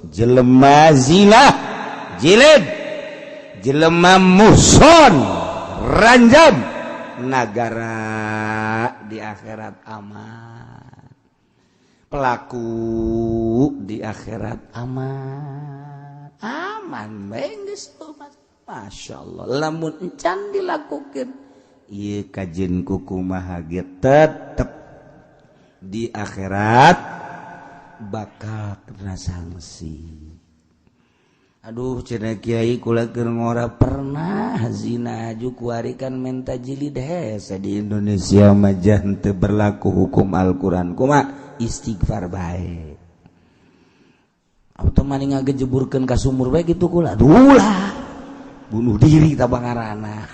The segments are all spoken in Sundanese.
jelema zina jilid jelema muson ranjam negara di akhirat aman pelaku di akhirat aman beres Masya Allah lamun encan dilakukan ieu kajen kumaha ge tetep di akhirat bakal kena sanksi. Aduh cenah kiai kula keur ngora pernah zina aju kuarikan menta jilid hese di Indonesia mah teu berlaku hukum Al-Qur'an kumaha istighfar bae. Auto mani ngagejeburkeun ka sumur bae kitu kula. Ulah bunuh diri tabangarana.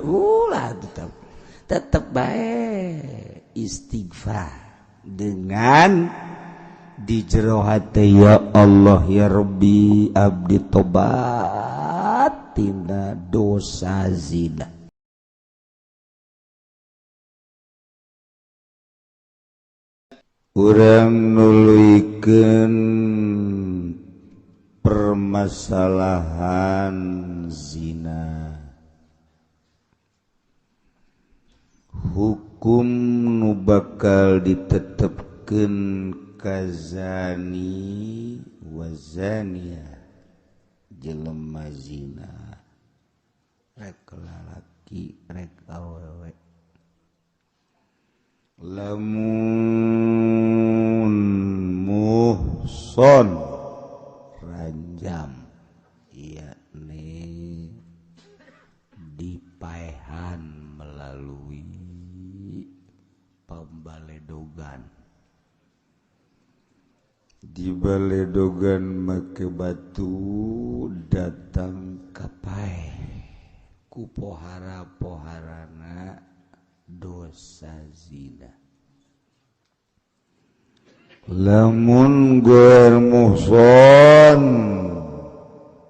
Ulah tetep bae istighfar dengan di jero hati ya Allah ya Rabbi abdi tobat tina dosa zina. Urang nuluykeun permasalahan zina hukum nu bakal ditetepkeun kazani wazania jelema zina rek lalaki rek awewe lamun muhson ranjam yakni dipaehan melalui pembaledogan di baledogan make batu datang kapai ku pohara-poharana dosa zina lamun gur muhson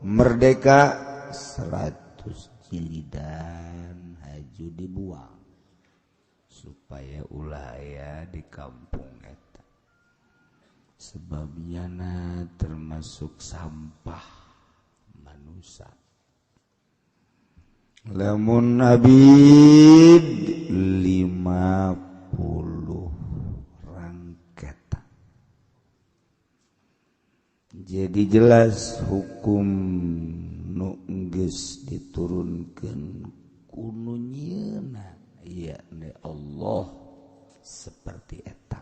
merdeka 100 jilidan haju dibuang supaya ulah aya di kampung eta sebabnya termasuk sampah manusia lamun abid 50 rangketa jadi jelas hukum nu geus diturunkeun kudu nyieuna yakni Allah seperti eta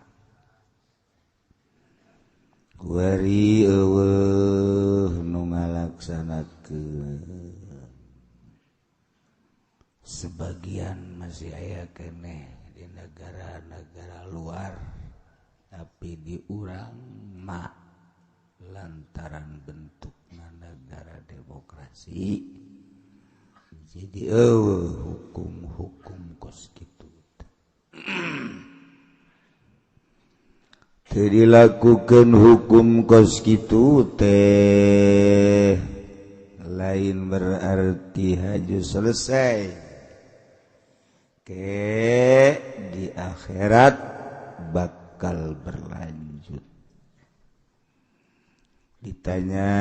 kuari eueuh nu ngalaksanakeun sebagian masih aya keneh di negara-negara luar tapi di urang mah lantaran bentukna negara demokrasi jadi hukum-hukum kos kitu teu dilakukeun hukum kos kitu teh lain berarti haju selesai ke di akhirat bakal berlanjut. Ditanya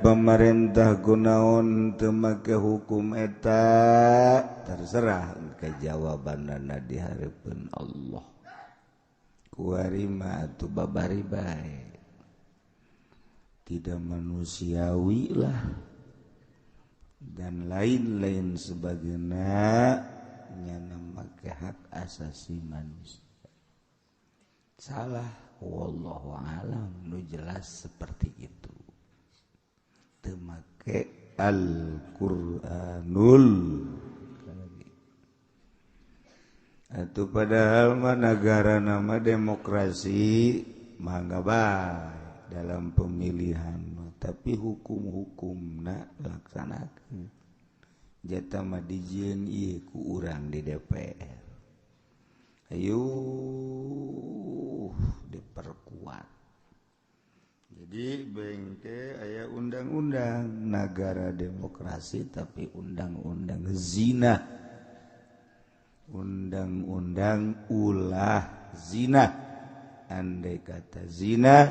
pemerintah kunaon teu make hukum eta terserah kejawabanana di hareupeun Allah kuari mah atuh babari bae tidak manusiawi lah dan lain-lain sebagainya nyana make hak asasi manusia salah wallahu alam nu jelas seperti itu teu make Al-Qur'anul atuh padahal mah negara nama demokrasi mangga bae dalam pemilihan tapi hukum-hukumna laksanakeun jata mah dijieun ieu ku urang di DPR ayo diperkuat jadi bengke aya undang-undang negara demokrasi tapi undang-undang zina undang-undang ulah zina andai kata zina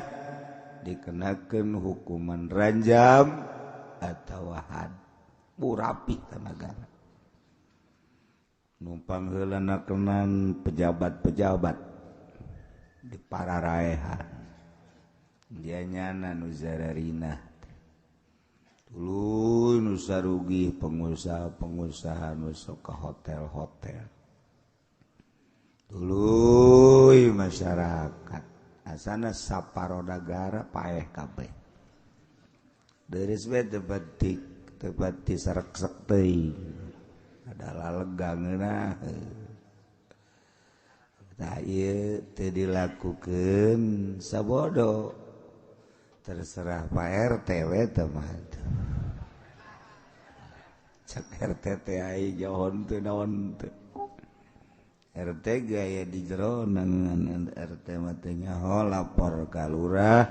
dikenakan hukuman ranjam atau had rapi negara numpang heula kenan pejabat-pejabat di para raehan dianyana nu zararina tuluy nu sarugi pengusaha-pengusaha nu sok ka hotel-hotel tuluy masyarakat asana saparo negara paeh kabeh deris we tepat disareksek teuing adalah legangeuna tah ieu teu dilakukeun sabodo terserah Pak RT we teh mah cek RT teh ai johon teu naon teu RT gaya di jero nangan RT mah teh nyaho lapor ka lurah,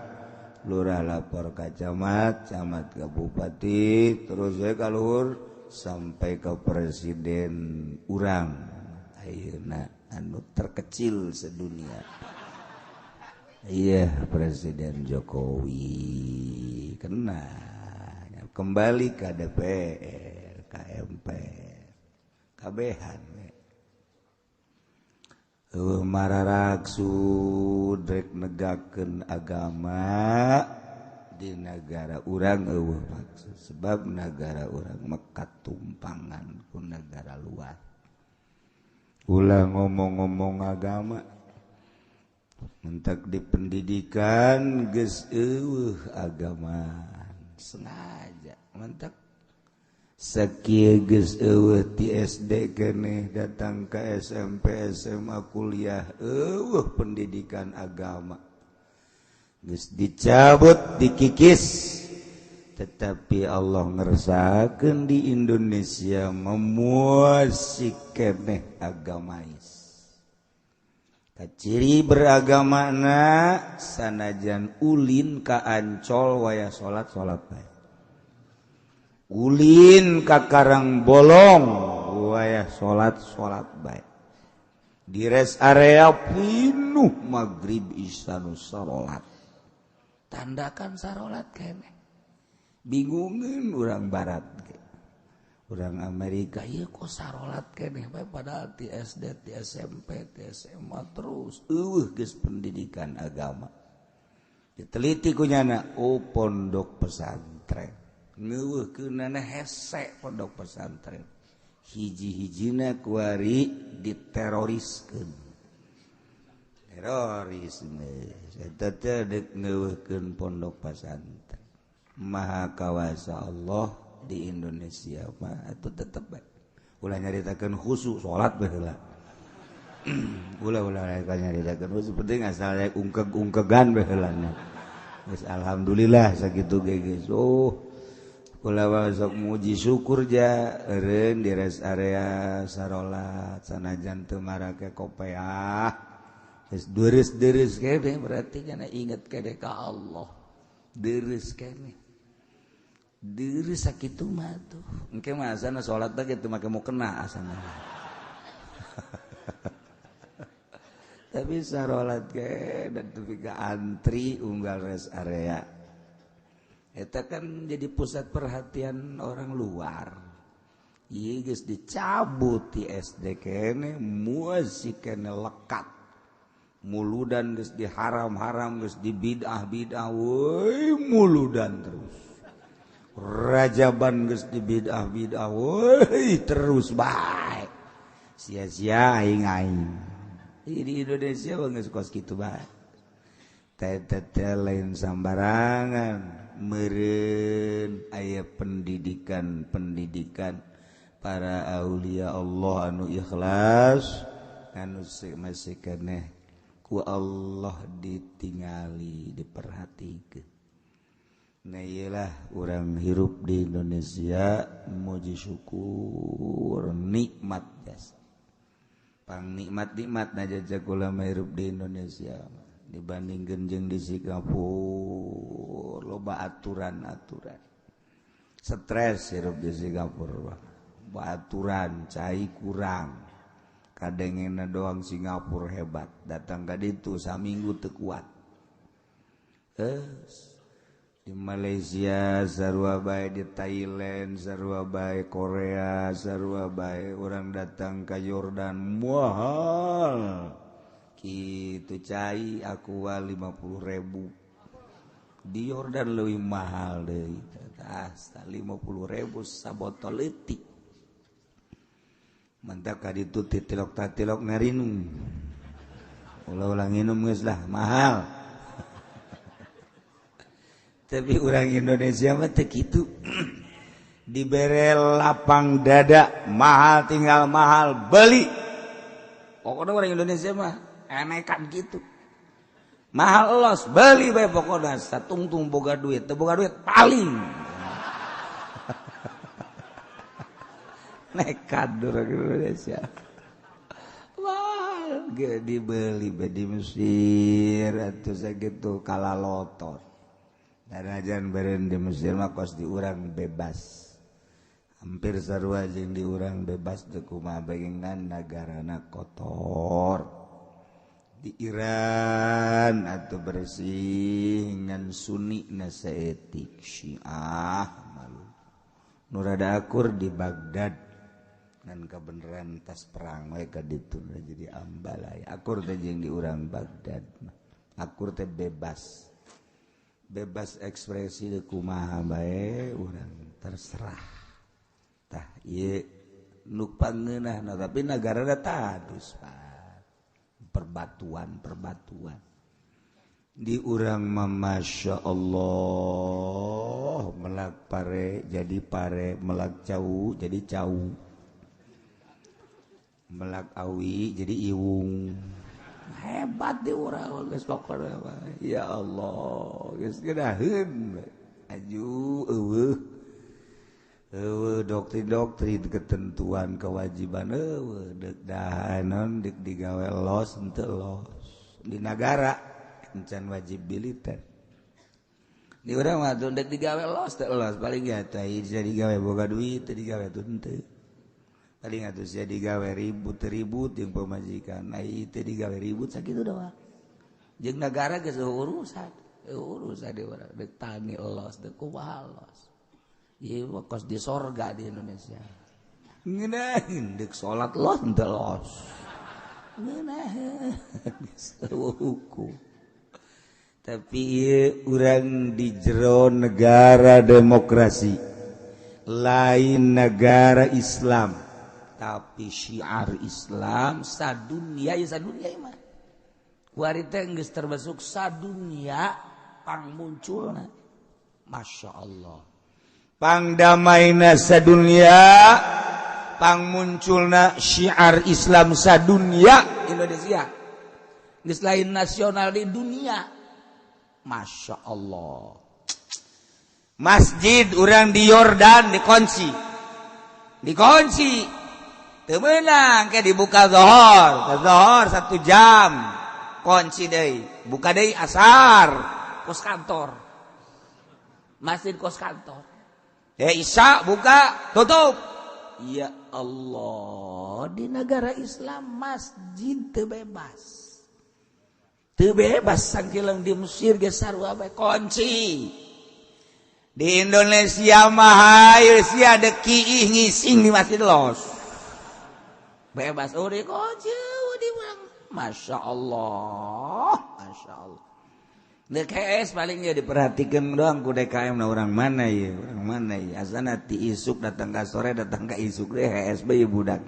lurah lapor ka camat, camat ka bupati, terus we ka luhur sampai ke presiden urang. Ayeuna anu terkecil sedunia. Iya, Presiden Jokowi kena kembali ke DPR, ke MPR, kabehan. Mararaksu drek negakeun agama di negara urang eueuh maksud sebab negara urang mekat tumpangan ku negara luar. Ulah ngomong-ngomong agama mentak di pendidikan geus eueuh agama sengaja mentak sakieu geus eueuh ti SD keneh datang ke SMP SMA kuliah eueuh pendidikan agama geus dicabut dikikis tetapi Allah ngersakakeun di Indonesia memuasi keneh agamais ciri beragamana sanajan ulin ka Ancol waya salat bae ulin ka Karang Bolong wayah salat bae di rest area pinuh maghrib isya nu salat tandakan salat keneh bingungeun urang barat urang Amerika ieu kok salat keneh bae padahal ti SD ti SMP ti SMA terus eueuh geus pendidikan agama diteliti ku nyana pondok pesantren ngeuweuhkeunana hese pondok pesantren hiji-hijina kuari diteroriskeun terorisme eta teh deuk ngeuweuhkeun pondok pesantren maha kawasa Allah di Indonesia mah atuh tetep bae ulah nyaritakeun khusyuk salat bae heula ulah nyaritakeun khusyuk penting asal ungkeg-ungkegan bae heula geus alhamdulillah sakitu ge geus kulawa sok muji syukur ja eureun di rest area sarolat sanajan teu marake kopiah geus deureus-deureus keneh berarti kana inget keneh ka Allah deureus keneh deureus sakitu mah tuh engke mah asana salat teh kitu make mau kena asana tapi sarolat ke dan tepi ka antri unggal rest area eta kan jadi pusat perhatian orang luar. Ieu geus dicabut ti SD keneh musik keneh lekat. Muludan geus diharam-haram geus dibid'ah-bid'ah weuy muludan terus. Rajaban geus dibid'ah-bid'ah weuy terus bae. Sia-sia aing-aing. Di Indonesia geus kos kitu bae. Teh lain sambarangan. Meureun aya pendidikan para aulia Allah anu ikhlas anu masih keneh ku Allah ditingali diperhatikeun. Nah iyalah urang hirup di Indonesia muji syukur nikmat jasa. Pang nikmat-nikmatna jajak ulama hirup di Indonesia dibandingkeun jeung di Singapura loba aturan-aturan stres hirup di Singapura aturan cai kurang kadengena doang Singapura hebat datang ka ditu saminggu teu kuat di Malaysia sarua bae, di Thailand sarua bae, Korea sarua bae, orang datang ke Yordan mahal kitu cai aqua 50.000 di Yordan lebih mahal deui asta 50.000 sabotol leutik mantap ka ditu titilok-tatilok ngarinung ulah-ulah nginum geus lah mahal tapi orang Indonesia mah teu kitu dibere lapang dada mahal tinggal mahal beli pokoknya orang Indonesia mah enekan gitu mahal los beli bae pokoknya satungtung boga duit teu boga duit paling nekat orang Indonesia mahal ge dibeli bae di Mesir atuh sakitu kalalotot darajan beren di Mesir mah kos di urang bebas hampir sarua jeung di urang bebas teu kumaha bagengan nagarana kotor di Iran atuh bersih ngan sunni na saeutik Syiah malu nu rada akur di Baghdad ngan kabeneran tas perang we ka ditu jadi ambalaya akur teh jeung di urang Baghdad akur teh bebas ekspresi de kumaha bae urang terserah tah ieu nu pangeunahna tapi nagarana tadus perbatuan di urang mah masya Allah melak pare jadi pare melak cau jadi cau melak awi jadi iwung hebat di urang geus pokona ya Allah geus geudaheun aju eueuh doktrin ketentuan kewajiban eueuh deuk dahanon deuk digawe los henteu los di negara encan wajib militer di urang mah deuk digawe los teu los paling ya teh jadi digawe boga duit teu digawe teu henteu paling atuh sia digawe ribut jeung pamajikan ai teh digawe ribut sakitu doang jeung negara geus urusan di urang deuk tani los deuk kumaha los ieu kos di sorga di Indonesia ngeunaheun deuk salat los henteu los ngeunaheun hukum tapi ieu urang di jero negara demokrasi lain negara Islam tapi syiar Islam sadunia mah kuari teh geus termasuk sadunia pangmunculna masya Allah pangdamaina sadunia pangmunculna syiar Islam sadunia Indonesia geus lain nasional di dunia masya Allah masjid urang di Yordan dikunci teu meunang ke dibuka zohor 1 jam kunci deui buka deui asar kos kantor masjid kos kantor isya buka tutup ya Allah di negara Islam masjid teu bebas sangkileung di Mesir ge sarua bae kunci di Indonesia mah hayu sia ada kiih ngising di masjid los bebas uri kunci di urang masya Allah DKS palingnya diperhatikan doang ku DKM na orang mana ya asana ti isuk datang ka sore datang ka isuk deh HSB budak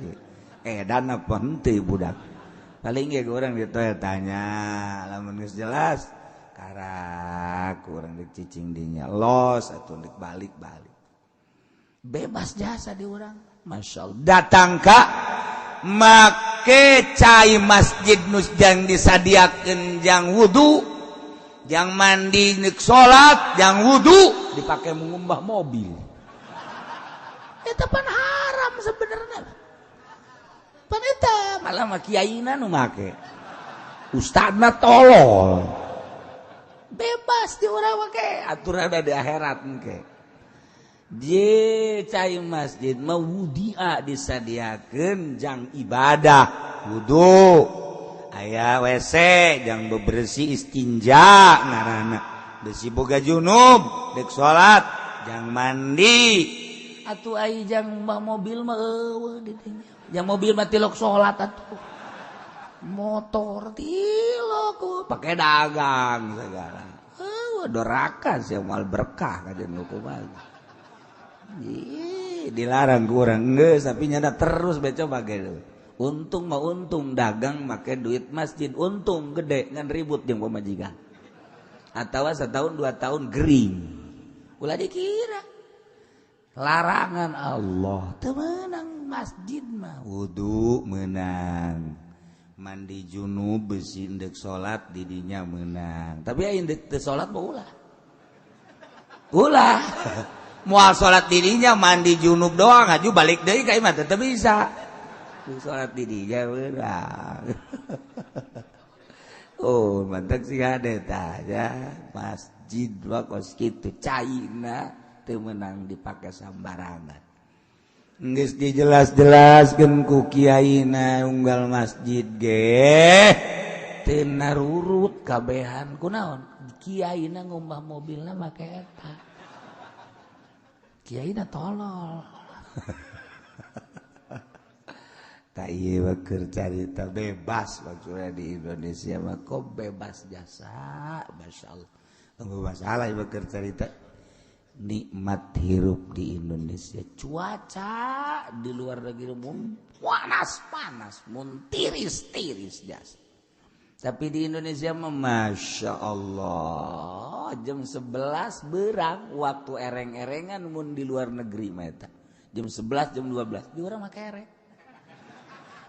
ya dana apa henteu budak paling ge urang ditanya lamun geus jelas karak urang dik cicing dinya los atuh dik balik bebas jasa di urang masya Allah datang ka make cai masjid nus jang disadiakeun jang wudu jang mandi nek salat jang wudu dipakai mengumbah mobil eta pan haram sebenarnya pan eta malah mah kiaina nu make ustadna tolol bebas di urang make aturan ada di akhirat engke je cai masjid mah wudia disadiakeun jang ibadah wudu aya WC jang bebersih istinja ngaranna besi boga junub dek salat jang mandi atuh ai jang mobil mah eueuh di dinya jang mobil mah tilok salat atuh motor tilok pakai dagang segala doraka sih mal berkah kajian hukum aja dilarang kurang geus tapi nyada terus baca bagai untung mah untung dagang make duit masjid untung gede ngan ribut jeung pamajikan atawa setahun 2 tahun gering ulah dikira larangan Allah teu meunang masjid mah wudu meunang mandi junub besi indek salat di dinya meunang tapi aya indek teu salat mah ulah moal salat di dinya mandi junub doang aju balik deui ka imah teu bisa salat di dinya meunang oh mantap sih ada tanya masjid wakos kitu caina teu meunang dipake sambarangan geus dijelas-jelaskeun ku kiaina unggal masjid ge teu narurut kabehan kunaon kiaina ngumbah mobilna make eta kiaina tolol tak iya bakir carita bebas maksudnya di Indonesia mah kok bebas jasa Masya Allah tunggu masalah bakir carita nikmat hirup di Indonesia cuaca di luar negeri mun panas mun tiris jasa tapi di Indonesia mah Masya Allah jam 11 berang waktu ereng-erengan mun di luar negeri mah jam 11 jam 12 di urang mah kerek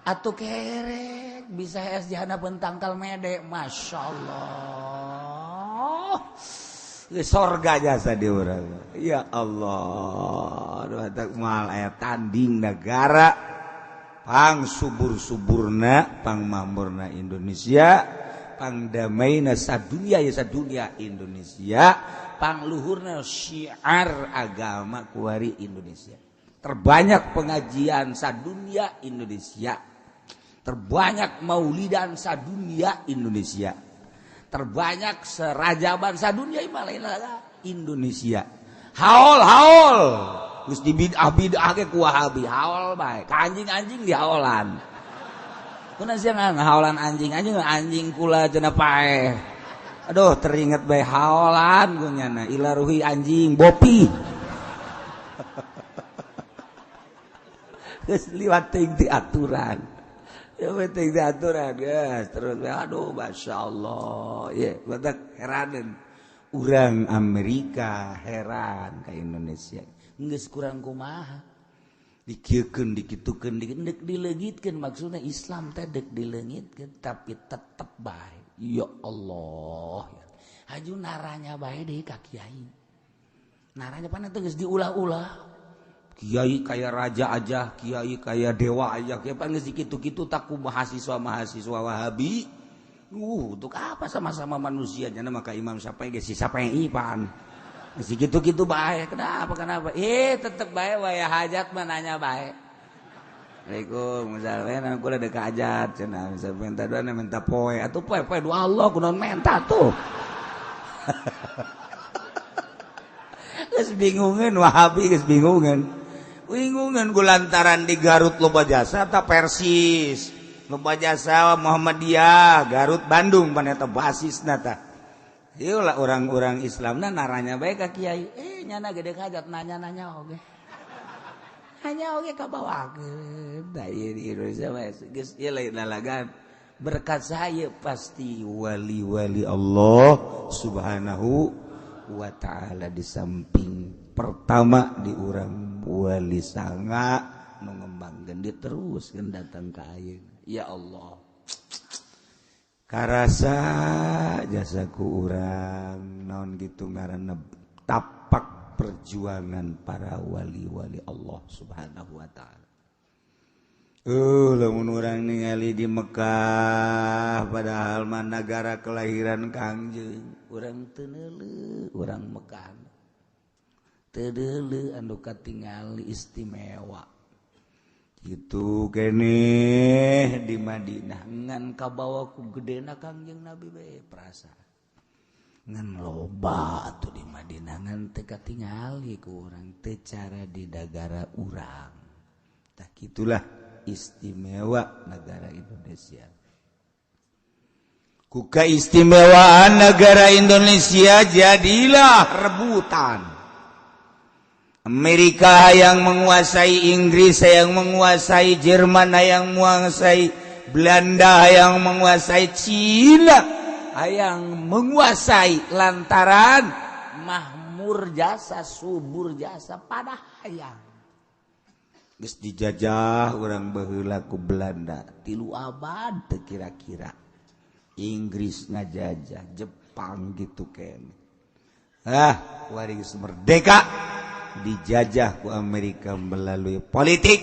atuh kerek bisa es jahana pentangkal mede Masya Allah sorga jasa di urang ya Allah aduh mal aya tanding negara pang subur-suburna pang mamurna Indonesia pang damaina sadunya ya sadunya Indonesia pang luhurna syiar agama kuari Indonesia terbanyak pengajian sadunia Indonesia terbanyak maulidan sadunia Indonesia terbanyak serajaban sadunia Indonesia haul terus dibidah ke kuwahabi haul baik anjing di haulan kuna siang haulan anjing kula cenah paeh aduh teringat bae haulan gunyana ilaruhi anjing bopi geus liwat teuing ti aturan ya penting aturan guys terus aduh Masya Allah ya badak heranan urang Amerika heran ka Indonesia geus kurang kumaha dikiekeun dikitukeun dek dileungitkeun maksudna Islam teh dek dileungitkeun tapi tetep bae ya Allah haju naranya bae deui ka kiai naranya pana teh geus diulah-ulah kiai kayak raja aja, kiai kayak dewa aja, kayak panggil gitu-gitu takut mahasiswa Wahabi. Untuk apa sama-sama manusia? Jangan maka Imam Syafi'i si siapa yang ipan? Gitu-gitu baik. Kenapa? Tetep baik, waya hajat mananya baik. Assalamualaikum, misalnya aku ada hajat, cina misal minta doa, minta poe, atau poe doa Allah, kunon minta tuh. Geus bingungan Wahabi, geus bingungan gue lantaran di Garut loba jasa tak Persis loba jasa Muhammadiyah Garut Bandung paneta basis nata ieu lah orang-orang Islamna naranya bae ka kiai nyana gede hajat nanya oge hanya oge kabawakeun da ieu di Indonesia mah geus ieu lain lalagan berkat saya pasti wali-wali Allah Subhanahu wa ta'ala di samping pertama di urang wali sanga nu ngembangkeun diteruskeun datang ka ayeuna ya Allah karasa jasaku urang naon kitu ngaranna tapak perjuangan para wali-wali Allah Subhanahu wa taala lamun urang ningali di Mekah padahal mah negara kelahiran Kangjeng urang teu neuleuh urang Mekah teu anu katingali istimewa gitu keneh di Madinah ngan kabawa ku gedena Kangjeng Nabi bae perasa ngan loba tuh di Madinah ngan teka tingali ku urang teu cara di negara urang. Tah kitulah istimewa negara Indonesia. Ku keistimewaan negara Indonesia jadilah rebutan. Amerika yang menguasai Inggris, yang menguasai Jerman, yang menguasai Belanda, yang menguasai Cina, yang menguasai lantaran mahmur jasa, subur jasa pada hayang. Geus dijajah urang baheula ku Belanda 3 abad teu kira-kira. Inggris ngajajah, Jepang gitu kene. Wari geus merdeka dijajah ku Amerika melalui politik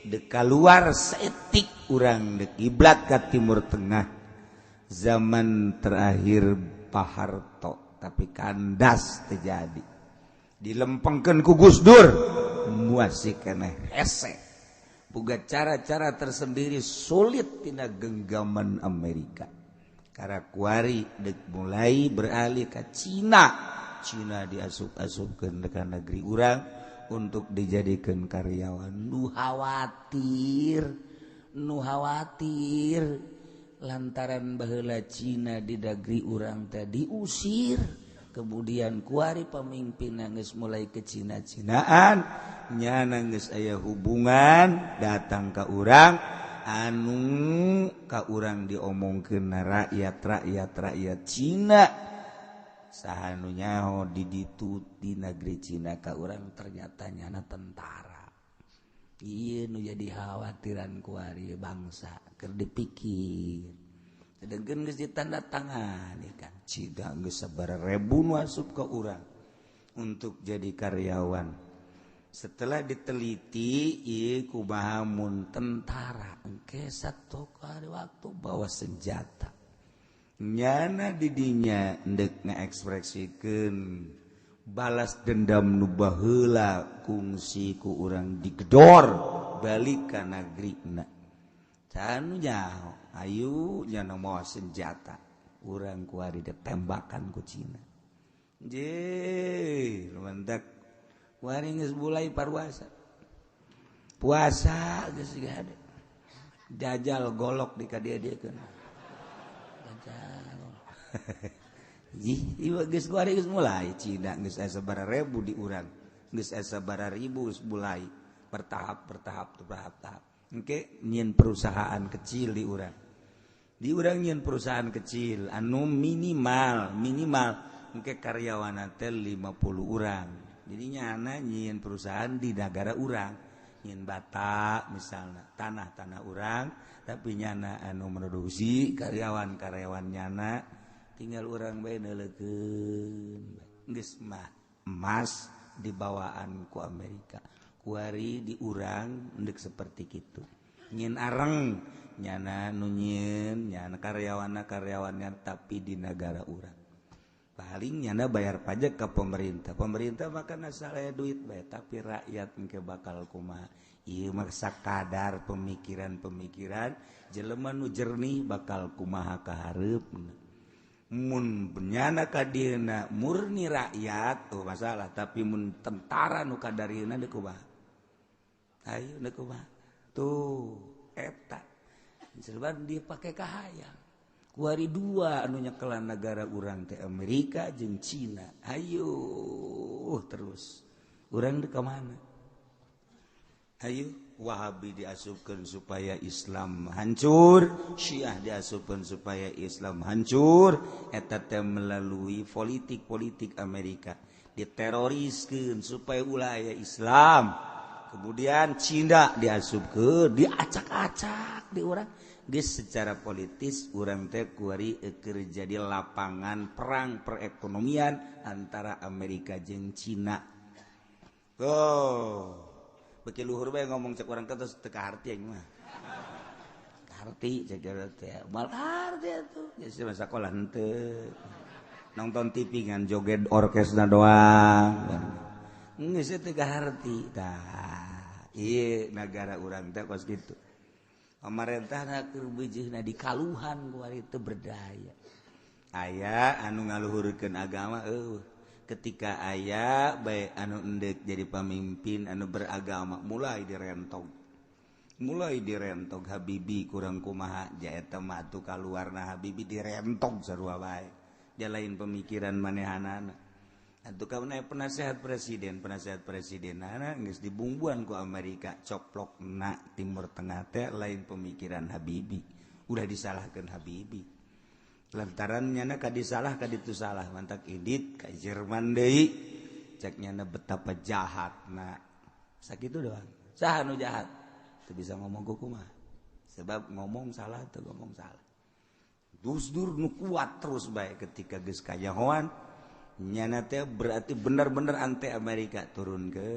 deka luar seetik urang dek kiblat ka Timur Tengah zaman terakhir Pak Harto tapi kandas terjadi dilempengkeun ku Gus Dur muasih keneh hese boga cara-cara tersendiri sulit tina genggaman Amerika karena kuari dek mulai beralih ke Cina diasup-asupkeun ka negeri urang untuk dijadikan karyawan. Nu khawatir lantaran baheula Cina di negeri urang teh diusir, kemudian kuari pemimpin geus mulai ke Cina-Cinaan nyana geus aya hubungan datang ka urang anu ka urang diomongkeun rakyat Cina sahanu nyaho diditut di negeri Cina ka urang ternyata nyana tentara. Ieu nu jadi khawatiran ku ari bangsa keur dipikir. Sedengkeun geus ditandatangani kan Cina geus sabaraha ribu nu asup ka urang untuk jadi karyawan. Setelah diteliti ieu kumaha mun tentara engke satu kali waktu bawa senjata. Nyana didinya ndek ngaekspresikeun balas dendam nu baheula kungsi ku urang digedor balik ka negrina. Can nyaho ayu nyana mawa senjata urang kuari ditembakan ku Cina. Je lumantak kuari geus mulai parwasa. Puasa geus gade. Jajal golok di ka dia-diekeun. Geus kuari geus mulai Cina geus aya sabaraha ribu di urang geus aya sabaraha ribu geus mulai bertahap engke nyieun perusahaan kecil di urang nyieun perusahaan kecil anu minimal engke karyawanna teh 50 urang jadi nyana nyieun perusahaan di negara urang nyieun bata misalna tanah urang tapi nyana anu produksi karyawan nyana tinggal urang bae neulekeun geus mah emas dibawaan ku Amerika kuari di urang endek seperti kitu nyieun areng nyana nu nyieun nyana karyawannya tapi di negara urang paling nyana bayar pajak ke pemerintah makan asal aya duit bae tapi rakyat engke bakal kumaha ieu mah sakadar pemikiran jelema nu jernih bakal kumaha ka hareupna mun benyana ka dieuna murni rakyat tuh masalah tapi mun tentara nu kadarieuna deuk kumaha ayo deuk kumaha tuh eta serban dia pake kahayang kuari dua anu nyakelan negara urang teh Amerika jeung Cina ayo terus urang deuk ka mana ayo Wahabi diasupkeun supaya Islam hancur, Syiah diasupkeun supaya Islam hancur, eta teh melalui politik Amerika diteroriskeun supaya ulah aya Islam. Kemudian Cina diasupkeun, diacak-acak di urang. Geus secara politis urang teh kuari keur jadi lapangan perang perekonomian antara Amerika jeung Cina. Beki luhur bae ngomong cek urang terus teu kaharti aing mah. Kaharti cek teh. Mal kaharti atuh. Geus masa sekolah henteu. Nonton TV ngan joget orkesna doang. Geus teu kaharti. Tah, ieu negara urang teh kos kitu. Pamarentahna keur beujeuhna di kaluhan kuari teu berdaya. aya anu ngaluhurkeun agama ketika aya bae anu endek jadi pamimpin anu beragama mulai direntog Habibi kurang kumaha jaeta mah atuh kaluarna Habibi direntog sarua bae jalain pemikiran manehanana atuh kauna penasehat presiden geus dibungbuan ku Amerika coplokna Timur Tengah teh lain pemikiran Habibi udah disalahkeun Habibi lantaran nyana kadi salah kadi itu salah mantak edit ka Jerman deui cek nyana betapa jahatna sakitu doang saha nu jahat teu bisa ngomong kumaha sebab ngomong salah teu ngomong salah Gus Dur nu kuat terus bae ketika geus kajahoan nyana teh berarti bener-bener anti Amerika turun ke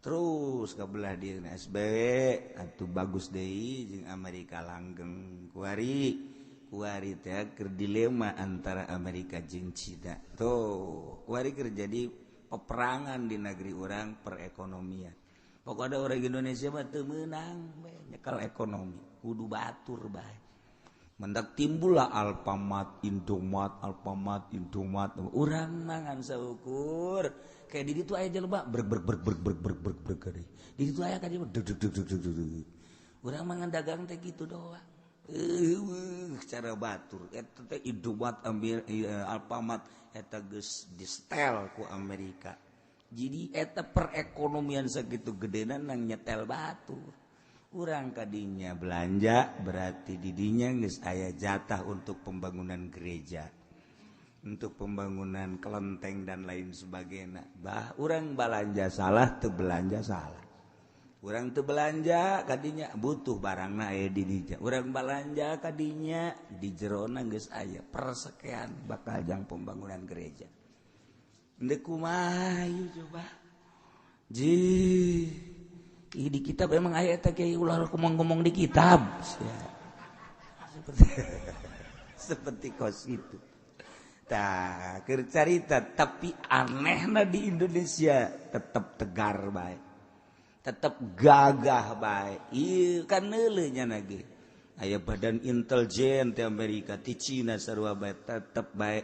terus kabelah dia SBY atuh bagus deui jeung Amerika langgeng kuari teh keur dilema antara Amerika jeung Cina tuh kuari keur jadi peperangan di negeri orang perekonomian pokoknya orang Indonesia mah teu meunang nyekel ekonomi kudu batur bae mendak timbullah Alfamart Indomaret urang mangan saukur kayak di ditu aya jelema breg di ditu aya ka dieu urang mangan dagang teh kitu doang cara batur eta teh Indomaret Alfamart eta geus distel ku Amerika jadi eta perekonomian sakitu gedena nang nyetel batur urang kadinya belanja berarti didinya geus aya jatah untuk pembangunan gereja untuk pembangunan kelenteng dan lain sebagainya urang belanja salah teu belanja salah urang teu belanja kadinya butuh barangna aya di dinya urang belanja kadinya di jerona geus aya persekean bakal jang pembangunan gereja endeu kumaha ieu coba di kitab emang ayat kayak ulah ngomong di kitab seperti kos itu tak cerita tapi anehna di Indonesia tetap tegar baik tetap gagah baik ieu kan neuleuh nya ge aya badan intelijen ti Amerika ti Cina sarua bae tetep bae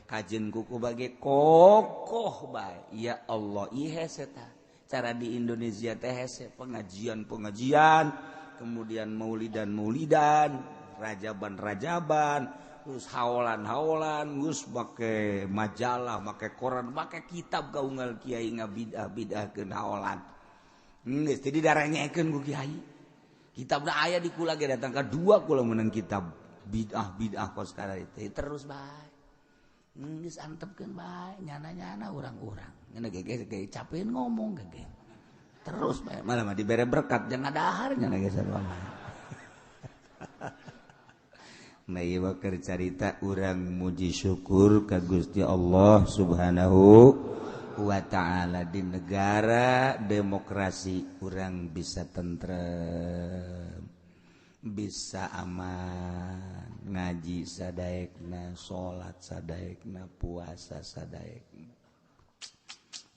kajen kuku bage kokoh bae ya Allah ieu hese tah cara di Indonesia teh hese pengajian kemudian maulidan rajaban terus haolan geus make majalah make koran make kitab kaunggal kiai ngabidah-bidahkeun haolan geus teu didarangekeun ku kiai kitabna aya di kula ge datang ka dua kula meunang kitab bidah kos kala itu terus bae geus antepkeun bae nyana-nyana urang-urang nya ge capeun ngomong ge terus bae malah mah dibere berkat jangan dahar nya ge sarua nah ieu keur carita urang muji syukur ka Gusti Allah Subhanahu wa ta'ala di negara demokrasi urang bisa tentrem bisa aman ngaji sadaekna salat sadaekna puasa sadaekna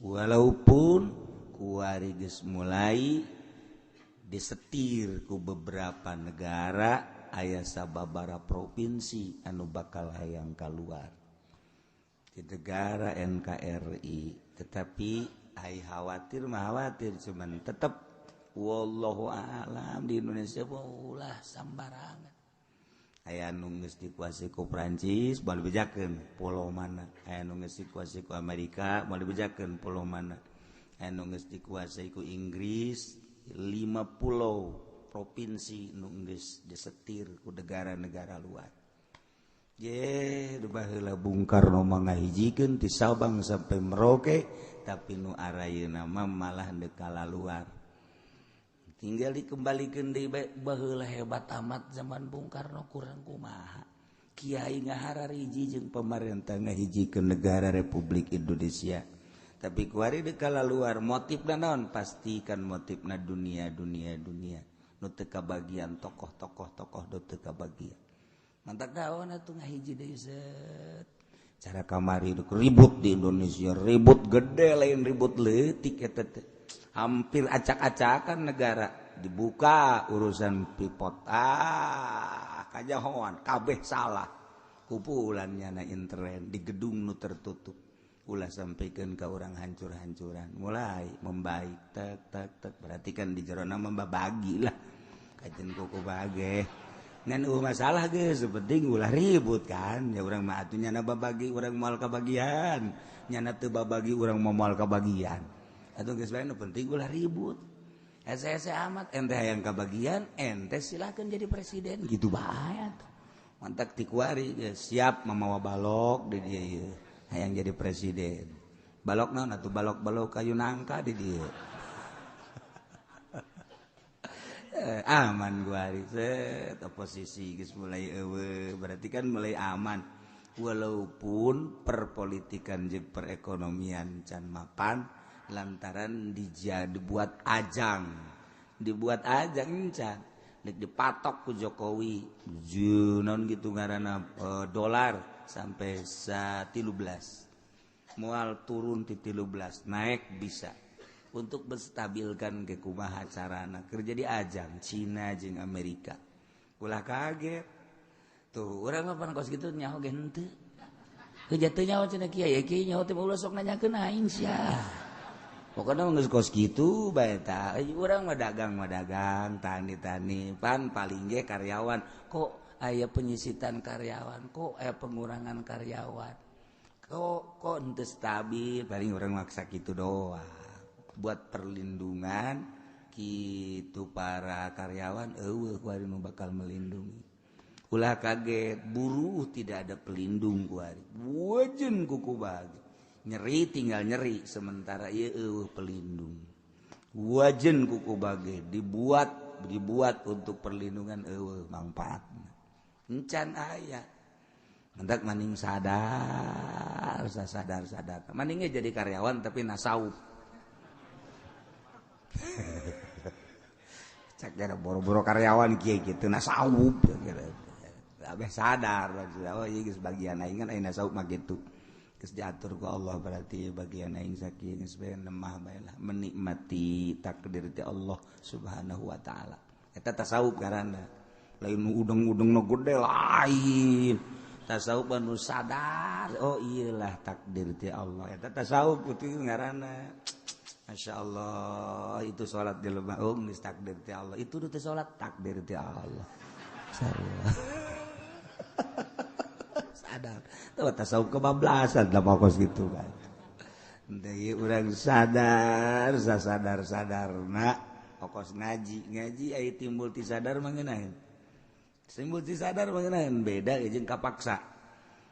walaupun kuari geus mulai disetir ku beberapa negara aya sababaraha provinsi anu bakal hayang kaluar di negara NKRI tetapi ai khawatir cuman tetap wallahu a'lam di Indonesia ulah sambarangan aya nu geus dikuasai ku Prancis moal dibejakeun pulau mana aya nu geus dikuasai ku Amerika moal dibejakeun pulau mana aya nu geus dikuasai ku Inggris 5 pulau provinsi nu geus disetir ku negara-negara luar ye baheula Bung Karno mangahijikeun ti Sabang sampai Merauke tapi nu arayeuna mah malah henteu kalaluar tinggal dikembalikeun deui baheula hebat amat zaman Bung Karno kurang kumaha kiai ngaharariji jeung pamarentah ngahijikeun negara Republik Indonesia tapi kuari deuk kalaluar motifna naon pastikan motifna dunia nu teu kabagian tokoh-tokoh nu teu kabagian mantak daon atuh ngahiji deui set cara kamari ribut di Indonesia ribut gede lain ribut leutik eta teh hampir acak-acakan negara dibuka urusan pripot kajahoan kabeh salah kumpulannya na internet di gedung nu tertutup ulah sampaikan ke orang hancur-hancuran mulai membaik tak berarti kan di jero nama membagi lah kajen kuku bage ngan masalah ge sepenting ulah ribut kan ya orang mah atuh nyana babagi orang moal kabagian nyana teu babagi orang moal kabagian atuh geus bae nu penting ulah ribut ese amat ente hayang kabagian ente silakan jadi presiden gitu bae atuh mantak tikuari siap mamawa balok di dia ieu hayang jadi presiden balok naon atuh balok kayu nangka di dia aman gua hari set oposisi geus mulai eueuh berarti kan mulai aman walaupun perpolitikan jeung perekonomian can mapan lantaran dibuat ajang can dipatok ku Jokowi non gitu ngaranna dolar sampai 13 moal turun ti 13 naik bisa untuk menstabilkan ke kumaha carana kerja di ajang Cina jeung Amerika ulah kaget tuh urang mah pan kos kitu nyaho ge henteu heuh nyaho cenah kieu ya kieu nyaho teh ulah sok nanyakeun aing sia pokoknya nggak kos gitu, baik tak. Orang mah dagang, tani, pan paling ge karyawan. Kok aya penyisitan karyawan, kok aya pengurangan karyawan, kok ente stabil. Paling orang maksa gitu doang. Buat perlindungan gitu para karyawan, kuari nu bakal melindungi. Ulah kaget, buruh tidak ada pelindung kuari. Wajen kuku bagi. Nyeri tinggal nyeri sementara ieu pelindung wajen kuku bage dibuat untuk perlindungan manfaatna encan aya mendak maning sadar maningnya jadi karyawan tapi nasaup cak gara boro-boro karyawan kieu kitu nasaup abeh sadar oh ieu geus bagian aing kan aya nasaup mah kitu geus diatur ku Allah berarti bagian aing sakieu geus bae nemah bae lah menikmati takdir ti Allah Subhanahu wa taala eta tasawuf ngaranna lain udeng-udeng nu gede lain tasawuf anu sadar oh iyalah takdir ti Allah eta tasawuf kitu ngaranna masyaallah itu salat di lemah geus takdir ti Allah itu teh salat takdir ti Allah masyaallah sadar tuh tasawuf kebablasan lah pokos gitu kan jadi orang sadar nak pokos ngaji aya timbul ti sadar mangenaheun beda jeung kapaksa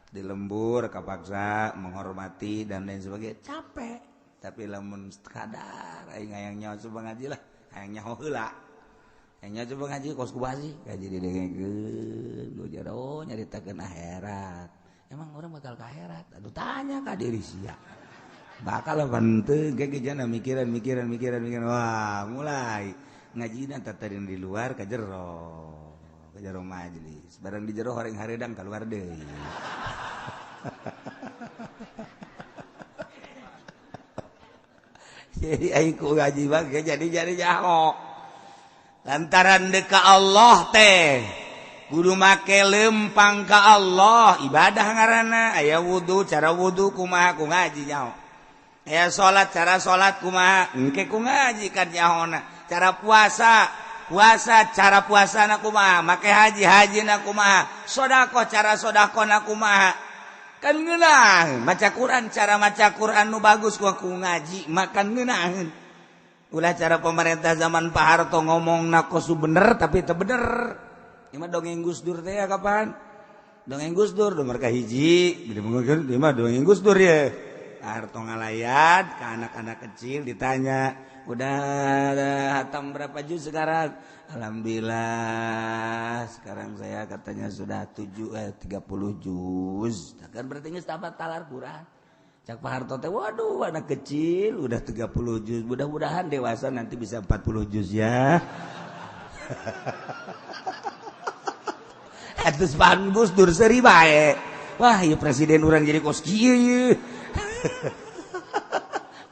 di lembur kapaksa menghormati dan lain sebagainya capek tapi lamun sadar aing hayang nyaho coba ngaji lah hayang nyaho heula nya coba ngaji kos kubasi ngaji didengekeun lu jaro nyaritakeun akhirat emang orang bakal ke akhirat aduh tanya ka diri sia bakal apa henteu ge jana mikiran wah mulai ngajina tatarin di luar ka jero majelis barang di jero horeng haredang keluar deui jadi aing ku ngaji bae jadi jaho lantaran deka Allah teh kudu make lempang ka Allah ibadah ngaranna aya wudu cara wudu kumaha ku ngaji nyaho aya salat cara salat kumaha engke ku ngaji kan nyahona cara puasa cara puasana kumaha make hajina kumaha sedekah cara sedekahna kumaha kan ngeunah maca Quran cara maca Quran nu bagus ku ngaji makan ngeunaheun ulah cara pemerintah zaman Pak Harto ngomong nakosu bener tapi teu bener. Ieu mah dongeng Gus Dur teh ya kapan? Dongeng Gus Dur nomor ka hiji, gede mungkin ieu mah dongeng Gus Dur ya. Pak Harto ngalayat ke anak-anak kecil ditanya, "Udah hatam berapa juz sekarang?" Alhamdulillah, sekarang saya katanya sudah 30 juz. Kan berarti geus tamat talar Quran. Cak Pak Harto teh waduh anak kecil udah 30 juz mudah-mudahan dewasa nanti bisa 40 juz ya. Atus pan Gus Dur seuri bae. Wah, ieu presiden urang jadi kos kieu.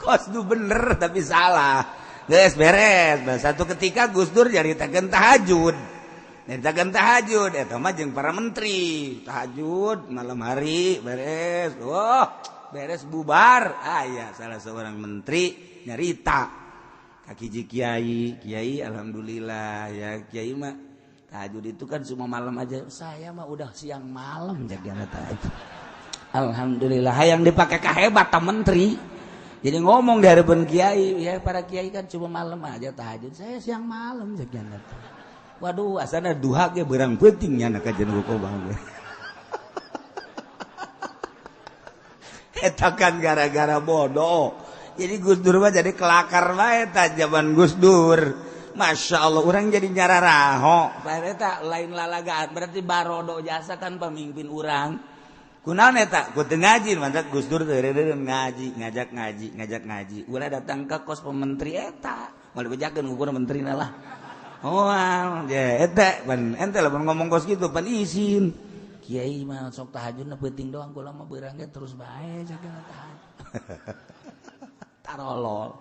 Kos nu bener tapi salah. Geus beres. Satu ketika Gus Dur nyaritakeun tahajud. nyaritakeun tahajud eta mah jeung para menteri tahajud malam hari beres beres bubar aya salah seorang menteri nyarita kakiji kiai alhamdulillah ya kiai mah tahajud itu kan cuma malam aja saya mah udah siang malam jadiana tahajud alhamdulillah hayang dipakai kahebat ta menteri jadi ngomong di hadapan kiai ya para kiai kan cuma malam aja tahajud saya siang malam jadiana waduh asana duha ge beurang penting nya ka jeung Gokobang eta kan gara-gara bodoh. Jadi Gus Dur mah jadi kelakar bae eta zaman Gus Dur. Masya Allah orang jadi nyararaho. Eta lain lalagaan berarti barodo jasa kan pemimpin orang. Kunaon eta? Ku teu ngaji mantap Gus Dur teu ngaji, ngajak ngaji. Ulah datang ke kos pementri eta. Moal bejakeun ukur menterina lah. Oh, ya eta pan ente lamun ngomong kos kitu pan izin. Kiai mah sok tahajudna penting doang kula mah beurang ge terus bae jaga tahajud. Tarolol.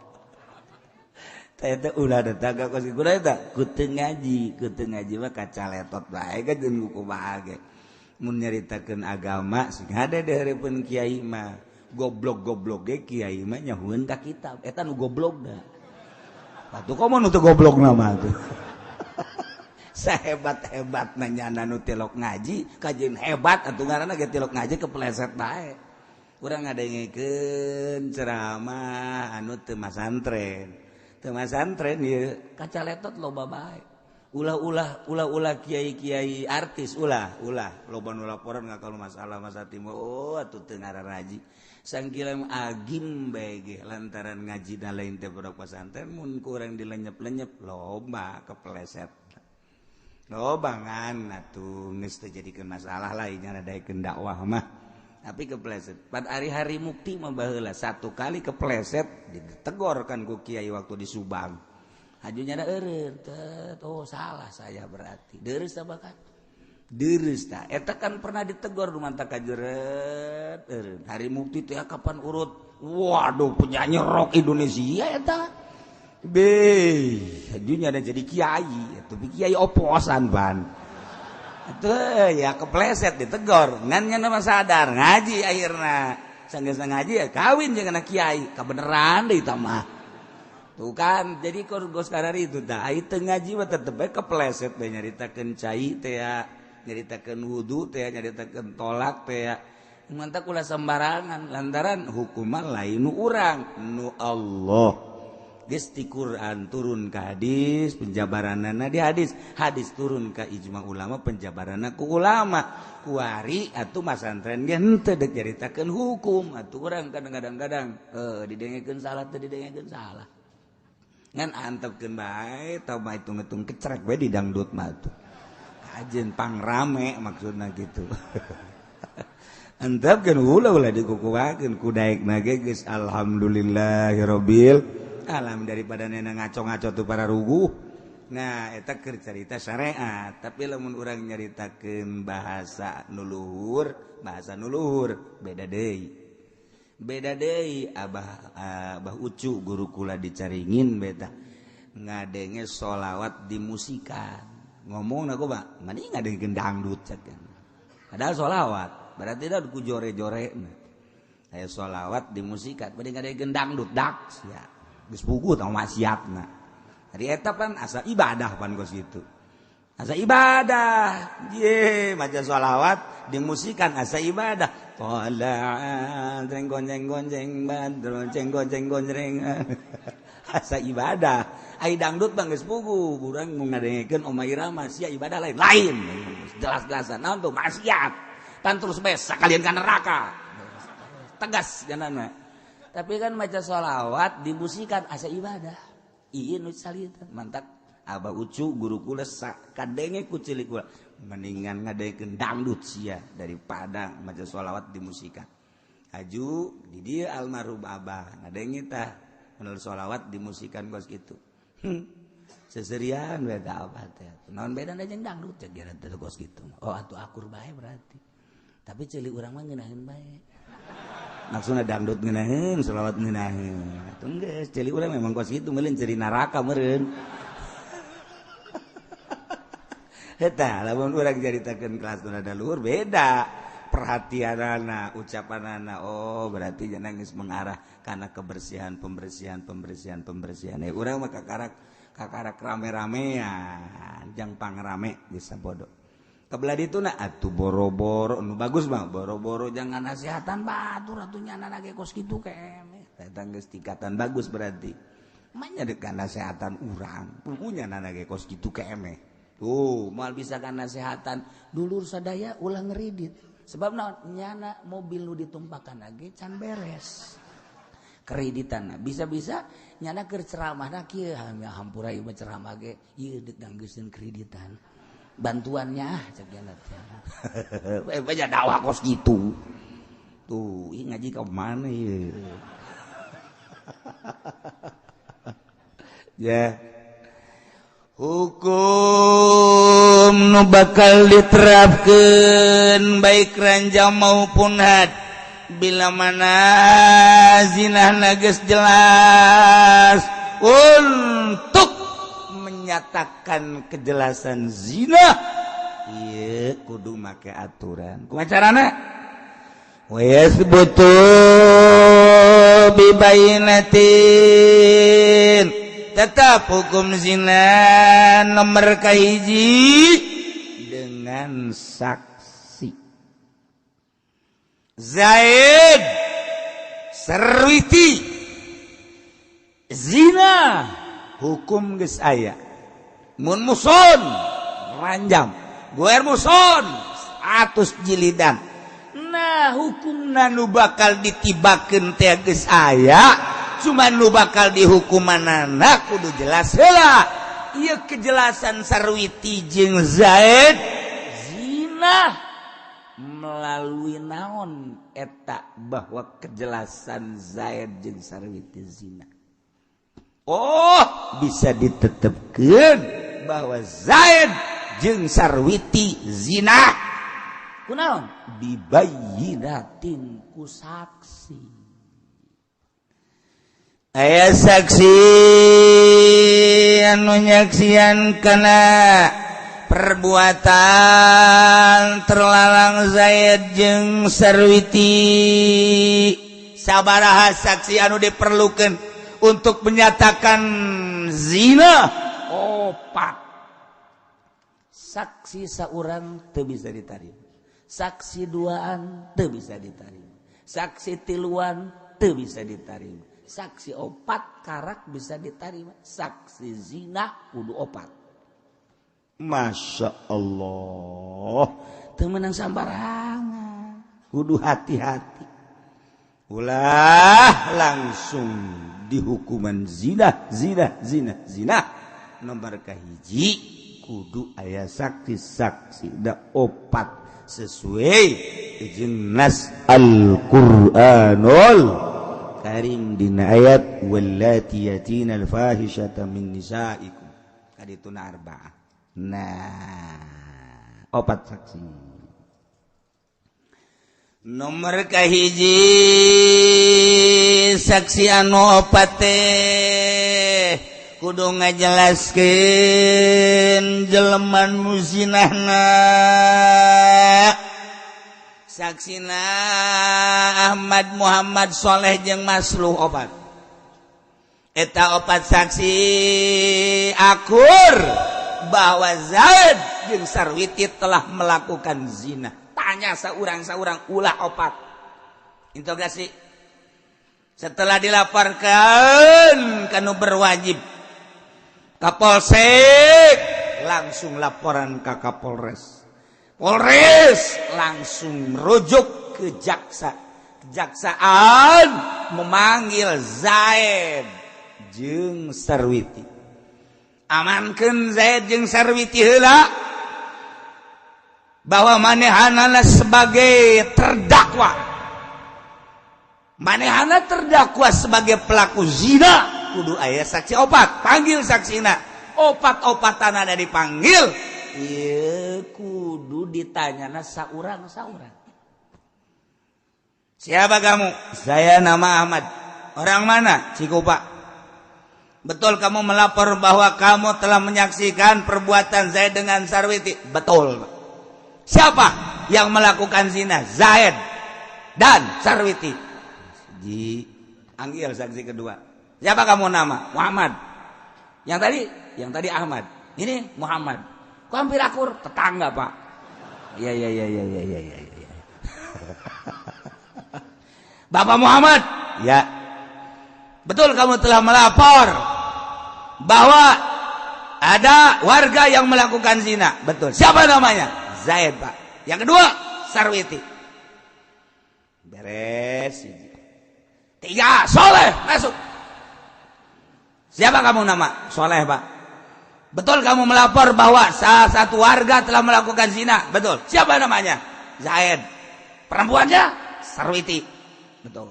Eta ulah datang ka kos kula eta ku teu ngaji mah kacaletot bae ka jeung kumaha ge. Mun nyaritakeun agama sing hade di hareupeun kiai mah goblok-goblok ge kiai mah nyahueun ka kitab. Eta nu goblok da. Atuh komo nu teu goblokna mah tuh. Sahebat-hebat nanyana nu tilok ngaji kajian hebat atuh ngaranna ge tilok ngaji kepleset bae urang ngadengkeun ceramah anu teu masantren ieu kacaletot loba bae ulah kiai-kiai artis ulah loba nu laporan ngakalu masalah timur atuh teu ngararaji sangkilem agim bae ge lantaran ngajina lain teh budak pasantren mun kurang dilenyep-lenyep loba kepleset lobangan atuh geus teu jadikeun masalah lain nyaradaikeun dakwah mah tapi kepleset pada hari-hari mukti mah baheula satu kali kepleset ditegor kan ku kiai waktu di Subang hajunya da eureun oh salah saya berarti deureus tah bakat deureus tah eta kan pernah ditegor rumanta kajeureut eureun hari mukti teh kapan urut waduh penyanyi rock Indonesia eta hajunya ada jadi kiai itu kiai oposan ban itu ya kepleset ditegor ngan nya mah sadar ngaji akhirna sanggeusna ngaji ya kawin jeung anak kiai kabeneran deui tah mah tuh kan jadi gos karari itu tah ai teu ngaji mah tetep bae kepleset bae nyaritakeun cai teh ya nyaritakeun wudu teh ya nyaritakeun tolak teh ya mantap ulah sembarangan lantaran hukuman lain nu urang nu Allah geus ti Quran turun ka hadis penjabaranna di hadis turun ka ijma ulama penjabaranna ku ulama kuari atuh masantren ge henteu deuk nyaritakeun hukum atuh urang kadang-kadang didengekeun salah teu didengekeun salah ngan antepkeun bae tau mah hitung-hitung kecrek bae di dangdut mah tuh ajeun pangrame maksudna gitu antepkeun ulah dikukuhakeun ku daekna ge geus alhamdulillahirabbil alam daripada nena ngaco-ngaco tuh para ruguh nah eta keur carita syariat tapi lamun urang nyaritakeun bahasa nuluhur beda deui abah ucu guru kula dicaringin beta ngadenge sholawat dimusikan ngomongna ku Pak mani ngadengkeun dangdut ceuk padahal sholawat berarti da ku jore-jorena aya sholawat dimusikan bade ngadengkeun dangdut dak sia geus puguh tah maksiatna. Ari eta pan asa ibadah pan kos kitu. Asa ibadah. Ye, maca sholawat dimusikan asa ibadah. Qala jeng-gonjeng badro jeng-gonjeng asa ibadah. Ai dangdut bang geus puguh, urang mun ngadengekeun Oma Irama sia ibadah lain. Jelas-jelasan naon tuh maksiat. Pan terus bae sakalian ka neraka. Tegas janana. Tapi kan maca sholawat dimusikan asa ibadah. Ieu nu salita mantap Abah Ucu guru kula sakadenge ku cilik kula mendingan ngadengekeun dangdut sia daripada maca sholawat dimusikan. Aju di dieu almarhum Abah ngadenge tah menurut sholawat dimusikan kos kitu. Seserian we ka Abah teh. Naon bedana jeung dangdut cek gara teh kos kitu. Oh atuh akur bae berarti. Tapi cilik urang mah ngeunaheun bae. Maksudna dangdut ngeunaheun, sholawat ngeunaheun. Atuh geus, celi urang memang kos kitu meureun ceri neraka meureun. Eta lamun urang jaritakeun kelas rada luhur beda perhatian anak ucapan anak. Oh berarti jangan geus mengarah karena kebersihan pembersihan. Urang mah kakarak rame-ramean jang pangrame bisa bodoh. Kebelah ditu na atuh boro-boro nu bagus mah boro-boro jangan nasihatan batur atuh nyana ge kos kitu keme. Eta geus tingkatan bagus berarti. Manya deuk nasihatan urang. Pugunya nana ge kos kitu keme. Tuh, mal bisa kan nasihatan dulur sadaya ulah ngeridit. Sebab naon nyana mobil nu ditumpakan lagi can beres. Kreditan bisa-bisa nyana keur ceramahna kieu hampura ieu ceramah ge ieu deuk nganggeuskeun kreditan. Bantuannya cek nyana teh. Baca dakwah kos gitu. Tuh, ieu ngaji ka mana ieu? Ya. Hukum nu bakal diterapkeun baik ranjang maupun had bila mana zinahna geus jelas untuk menyatakan kejelasan zina ieu kudu make aturan kumaha carana wa yasbutu bi bayyinatin. Tetap hukum zina nomor kahiji dengan saksi. Zaid Sarwiti zina hukum geus aya. Mun muson ranjam, guer muson 100 jilidan. Nah hukumna nu bakal ditibakeun teh geus aya. Cuman lu bakal dihukumanana kudu jelas heula. Ieu kejelasan Sarwiti jeung Zaid zina melalui naon eta bahwa kejelasan Zaid jeung Sarwiti zina. Oh, bisa ditetepkeun bahwa Zaid jeung Sarwiti zina. Kunaon? Bibayyinatin ku saksi. Aya saksi anu nyaksian kana perbuatan terlarang Zaid jeung Sarwiti. Sabaraha saksi anu diperlukeun untuk menyatakan zina? 4. Saksi saurang teu bisa ditarima. Saksi duaan teu bisa ditarima. Saksi tiluan teu bisa ditarima. Saksi 4 karak bisa diterima. Saksi zina kudu 4. Masya Allah. Teu meunang sambarangan. Kudu hati-hati. Ulah langsung dihukuman zina. Nomor kahiji kudu aya saksi-saksi da 4 sesuai jeung nas Al-Qur'anul Karim dina ayat wallati yatina al-fahishata min nisaikum kadituna 4. Nah 4 saksi. Nomor kahiji saksi anu 4 teh kudu ngajelaskeun jelema nu zinahna. Saksina Ahmad Muhammad Soleh jeung Masluh 4. Eta 4 saksi akur bahwa Zaid jeung Sarwiti telah melakukan zina. Tanya saurang-saurang ulah 4. Interogasi. Setelah dilaporkan kanu berwajib Kapolsek langsung laporan ke Kapolres. Polres langsung rujuk ke jaksa. Kejaksaan memanggil Zaid jeung Sarwiti. Amankeun Zaid jeung Sarwiti heula bahwa manehana sebagai terdakwa. Manehana terdakwa sebagai pelaku zina. Kudu aya saksi 4. Panggil saksina. 4-4 ada dipanggil. Ieu kudu ditanyana saurang-saurang. Siapa kamu? Saya nama Ahmad. Orang mana? Cikupa. Betul kamu melapor bahwa kamu telah menyaksikan perbuatan Zaid dengan Sarwiti? Betul. Siapa yang melakukan zina? Zaid dan Sarwiti. Anggil saksi kedua. Siapa kamu nama? Muhammad. Yang tadi Ahmad. Ini Muhammad. Kok hampir akur? Tetangga, Pak. Iya. Bapak Muhammad. Ya. Betul kamu telah melapor bahwa ada warga yang melakukan zina. Betul. Siapa namanya? Zaid, Pak. Yang kedua, Sarwiti. Beres. 3, Soleh. Masuk. Siapa kamu nama? Soleh, Pak. Betul kamu melapor bahwa salah satu warga telah melakukan zina. Betul. Siapa namanya? Zaid. Perempuannya? Sarwiti. Betul.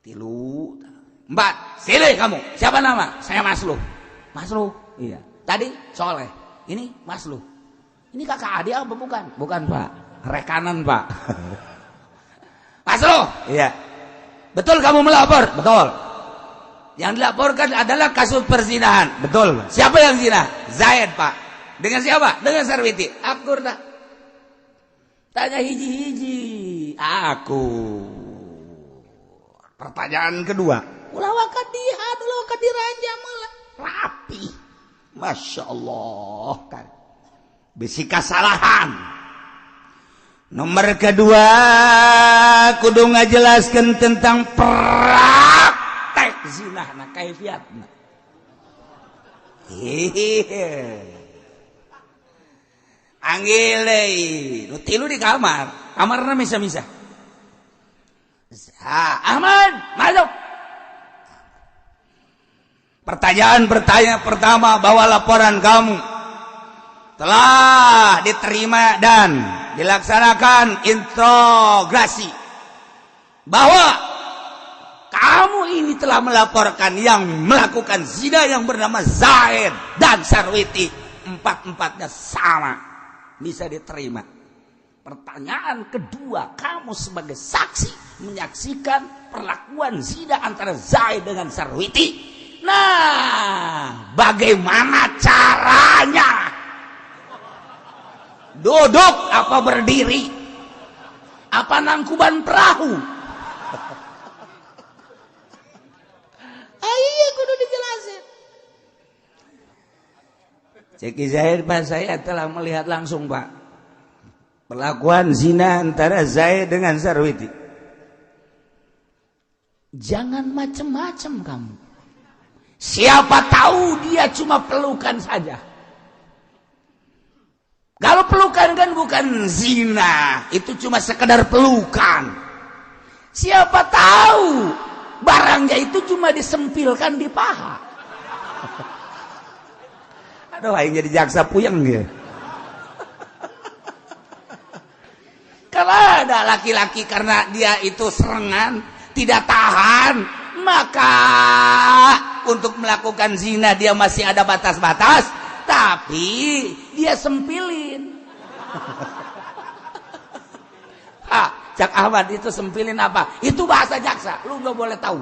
3. 4, silih kamu. Siapa nama? Saya Masluh. Masluh? Iya. Tadi Soleh. Ini Masluh. Ini kakak adik apa bukan? Bukan, Pak. Rekanan, Pak. Masluh? Iya. Betul kamu melapor? Betul. Yang dilaporkan adalah kasus perzinahan. Betul. Siapa yang zina? Zaid, Pak. Dengan siapa? Dengan Sarwiti. Akur tak? Tanya hiji-hiji. Aku. Pertanyaan kedua. Ulah wakat dihad, ulah wakat diranja malah rapi. Masya Allah kan. Bisi kesalahan. Nomor kedua, kudu ngajelaskeun tentang praktek zina na kaifiatna. Anggil deui, nu tilu di kamar. Kamarna misa-misa. Ahmad, masuk. Pertanyaan pertama bahwa laporan kamu telah diterima dan dilaksanakan integrasi bahwa kamu ini telah melaporkan yang melakukan zina yang bernama Zaid dan Sarwiti. 4-4-nya sama, bisa diterima. Pertanyaan kedua, kamu sebagai saksi menyaksikan perlakuan zina antara Zaid dengan Sarwiti. Nah, bagaimana caranya? Duduk apa berdiri? Apa nangkuban perahu? Iya, kudu dijelasin. Ceki Zaid, Pak, saya telah melihat langsung, Pak, perlakuan zina antara Zaid dengan Sarwiti. Jangan macam-macam kamu. Siapa tahu dia cuma pelukan saja. Kalau pelukan kan bukan zina, itu cuma sekedar pelukan. Siapa tahu barangnya itu cuma disempilkan di paha. Aduh, aing jadi jaksa puyeng dia. Kalau ada laki-laki karena dia itu serangan, tidak tahan, maka untuk melakukan zina dia masih ada batas-batas, tapi dia sempilin. Cak Ahmad, itu sempilin apa? Itu bahasa jaksa, lu gak boleh tahu.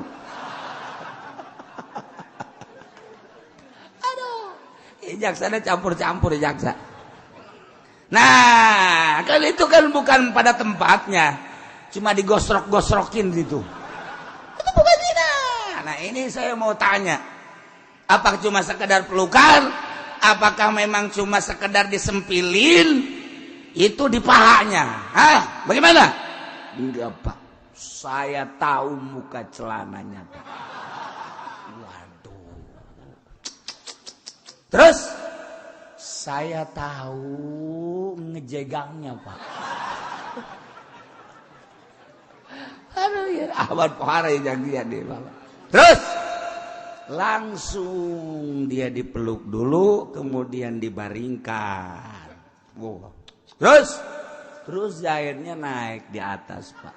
Aduh, jaksanya campur-campur jaksa. Nah, kalau itu kan bukan pada tempatnya, cuma digosrok-gosrokin gitu. Itu bukan zina. Nah, ini saya mau tanya, apakah cuma sekedar pelukan? Apakah memang cuma sekedar disempilin itu di pahanya? Bagaimana? Enggak, Pak. Saya tahu muka celananya, Pak. Waduh. Terus saya tahu ngejegangnya, Pak. Aduh ya, Ahmad Pohara yang dia deh, Pak. Terus langsung dia dipeluk dulu, kemudian dibaringkan. Wow. Terus Zaidnya naik di atas, Pak.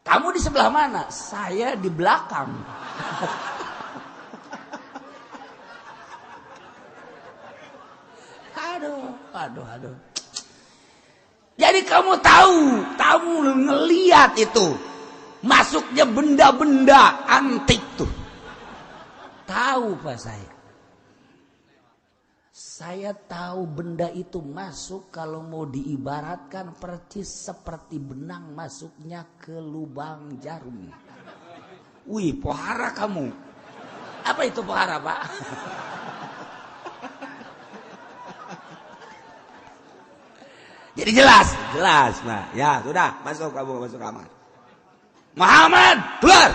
Kamu di sebelah mana? Saya di belakang. Aduh. Jadi kamu tahu ngelihat itu masuknya benda-benda antik tuh. Tahu Pak saya tahu benda itu masuk kalau mau diibaratkan percis seperti benang masuknya ke lubang jarum. Wih, pohara kamu. Apa itu pohara, Pak? Jadi jelas, Pak. Ya, sudah, masuk kamar. Muhammad, keluar.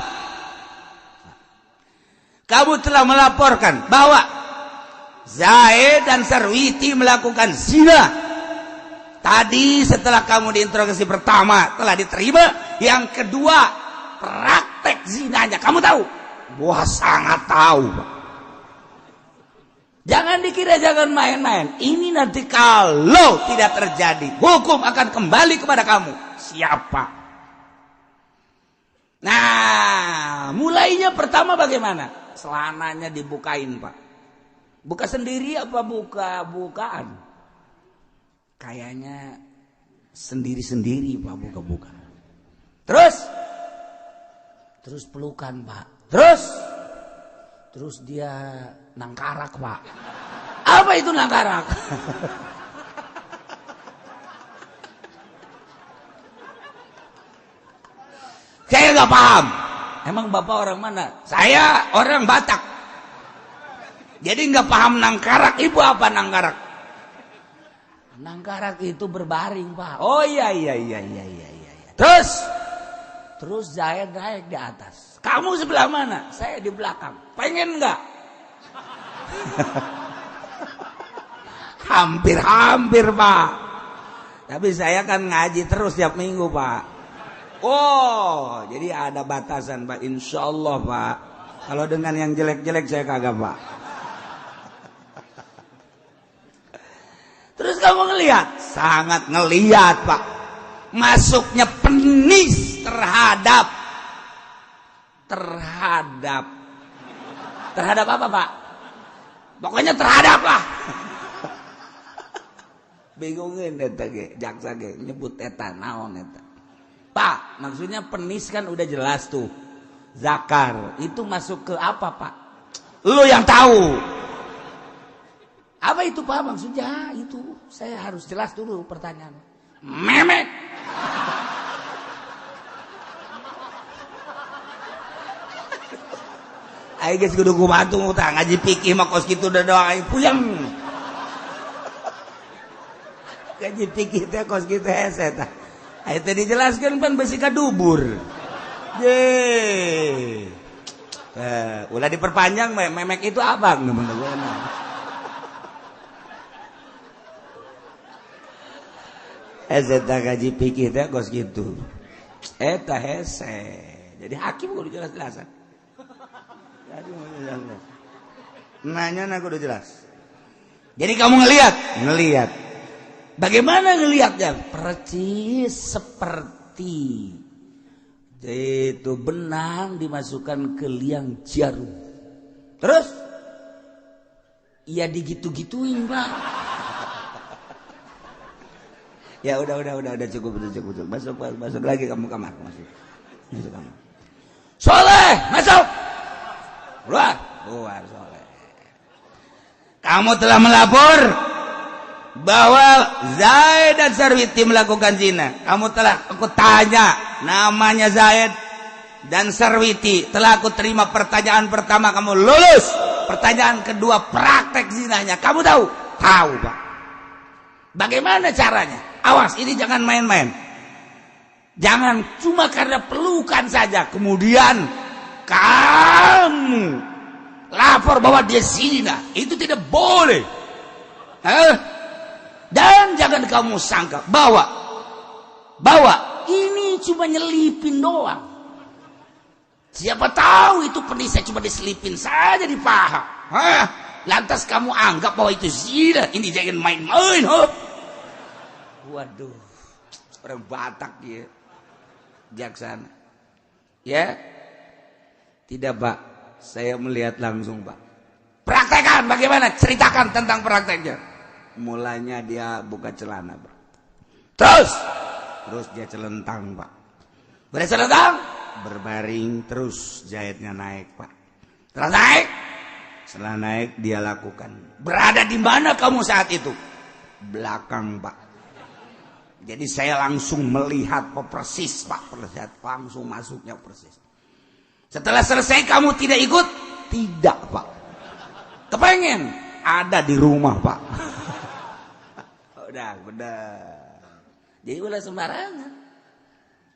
Kamu telah melaporkan bahwa Zaid dan Sarwiti melakukan zina. Tadi setelah kamu diinterogasi pertama telah diterima, yang kedua praktek zinanya kamu tahu? Wah, sangat tahu, Pak. Jangan dikira jangan main-main. Ini nanti kalau tidak terjadi, hukum akan kembali kepada kamu. Siapa? Nah, mulainya pertama bagaimana? Celananya dibukain, Pak. Buka sendiri apa bukaan? Kayaknya sendiri-sendiri, Pak, buka. Terus pelukan, Pak. Terus dia nangkarak, Pak. Apa itu nangkarak? Saya nggak paham. Emang Bapak orang mana? Saya orang Batak. Jadi nggak paham nangkarak. Ibu apa nangkarak? Nangkarak itu berbaring, Pak. Oh iya. Terus saya naik di atas. Kamu sebelah mana? Saya di belakang. Pengen nggak? Hampir, Pak. Tapi saya kan ngaji terus tiap minggu, Pak. Oh, jadi ada batasan, Pak. Insya Allah, Pak. Kalau dengan yang jelek-jelek saya kagak, Pak. Terus kamu ngelihat? Sangat ngelihat, Pak. Masuknya penis terhadap apa, Pak? Pokoknya terhadap lah. Bingungin eta ge, jaksa ge nyebut eta naon eta. Pak, maksudnya penis kan udah jelas tuh. Zakar, itu masuk ke apa, Pak? Lu yang tahu. Apa itu, Pak, maksudnya? Itu saya harus jelas dulu pertanyaan. Memek. Ayo guys kudu kumaha utang ngaji fikih mah kos kitu da doang aing puyeng. Ngaji fikih teh kos kitu hese tah. Aya teh dijelaskeun pan besi ka dubur. Ye. Ulah diperpanjang memek itu apa? Eta ngaji fikih teh kos kitu. Eta hese. Jadi hakim kudu jelas-jelasan. Nanya aku udah jelas. Jadi kamu ngelihat. Bagaimana ngelihatnya? Percis seperti itu benang dimasukkan ke liang jarum. Terus ya digitu-gituin, Pak. Ya udah cukup. Masuk lagi kamu kamar, masuk kamar. Soleh, masuk. Keluar Soleh. Kamu telah melapor bahwa Zaid dan Sarwiti melakukan zina. Aku tanya namanya Zaid dan Sarwiti. Telah aku terima pertanyaan pertama, kamu lulus. Pertanyaan kedua, praktek zinanya. Kamu tahu? Tahu, Pak. Bagaimana caranya? Awas, ini jangan main-main. Jangan cuma karena pelukan saja kemudian kamu lapor bahwa dia zina. Itu tidak boleh. Dan jangan kamu sangka bahwa ini cuma nyelipin doang. Siapa tahu itu penisnya cuma diselipin saja di paha. Lantas kamu anggap bahwa itu zina. Ini jangan main-main. Waduh, orang Batak dia jaksana. Ya, tidak, Pak. Saya melihat langsung, Pak. Praktekkan bagaimana? Ceritakan tentang prakteknya. Mulanya dia buka celana, Pak. Terus dia celentang, Pak. Udah celentang, berbaring, terus jahitnya naik, Pak. Terus naik, Setelah naik dia lakukan. Berada di mana kamu saat itu? Belakang, Pak. Jadi saya langsung melihat persis, Pak. Langsung masuknya persis. Setelah selesai kamu tidak ikut? Tidak, Pak. Kepengen? Ada di rumah, Pak. Udah, benar. Jadi ulah sembarangan.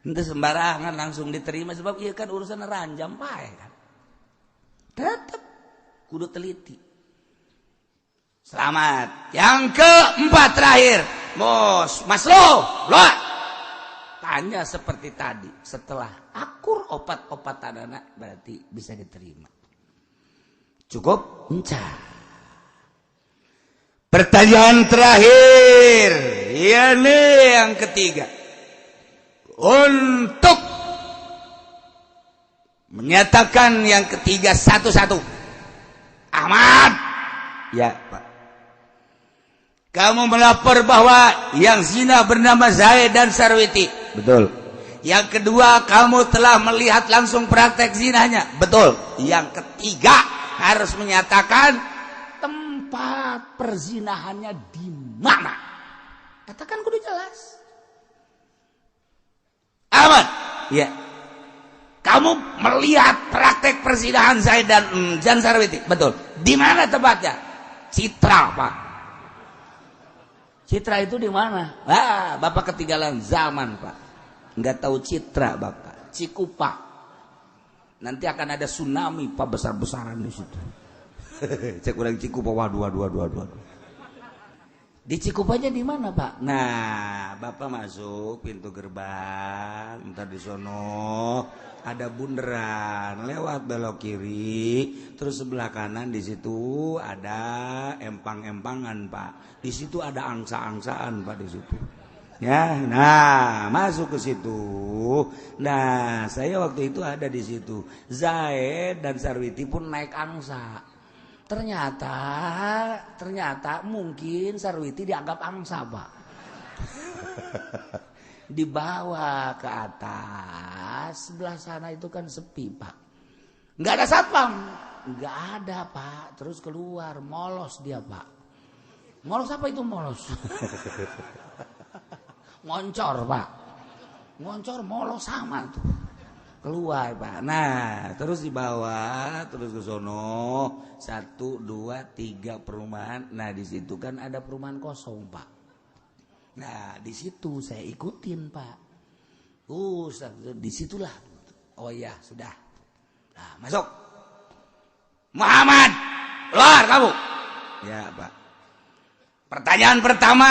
Itu sembarangan langsung diterima. Sebab iya kan urusan ranjam, Pak. Kan? Tetap kudu teliti. Selamat. Yang keempat terakhir. Mas Lo. Tanya seperti tadi. Setelah akur opat-opatan anak berarti bisa diterima. Cukup? Encah. Pertanyaan terakhir. Ini yang ketiga. Untuk menyatakan yang ketiga satu-satu. Ahmad. Ya, Pak. Kamu melapor bahwa yang zina bernama Zaid dan Sarwiti. Betul. Yang kedua, kamu telah melihat langsung praktek zinanya. Betul. Yang ketiga, harus menyatakan tempat perzinahannya di mana. Katakan kudu jelas. Ahmad. Ya. Kamu melihat praktek perzinahan Zaid dan Sarwiti. Betul. Di mana tempatnya? Citra, Pak. Citra itu di mana? Bapak ketinggalan zaman, Pak. Nggak tahu Citra, Bapak. Cikupa. Nanti akan ada tsunami, Pak, besar-besaran di situ. Cek ulang Cikupa. Waduh. Di Cikupanya di mana, Pak? Nah, Bapak masuk pintu gerbang, entar di sono ada bundaran, lewat belok kiri, terus sebelah kanan di situ ada empang-empangan, Pak. Di situ ada angsa-angsaan, Pak, di situ. Ya, nah, masuk ke situ. Nah, saya waktu itu ada di situ. Zaid dan Sarwiti pun naik angsa. Ternyata mungkin Sarwiti dianggap angsa, Pak. Dibawa ke atas, sebelah sana itu kan sepi, Pak. Nggak ada satpam. Nggak ada, Pak. Terus keluar, molos dia, Pak. Molos apa itu molos? Ngoncor, Pak. Ngoncor, molos sama tuh. Keluar, Pak. Nah, terus dibawa, terus ke sono 1, 2, 3 perumahan. Nah, di situ kan ada perumahan kosong, Pak. Nah, di situ saya ikutin, Pak. Disitulah. Oh ya, sudah. Nah, masuk. Muhammad, keluar kamu. Ya, Pak. Pertanyaan pertama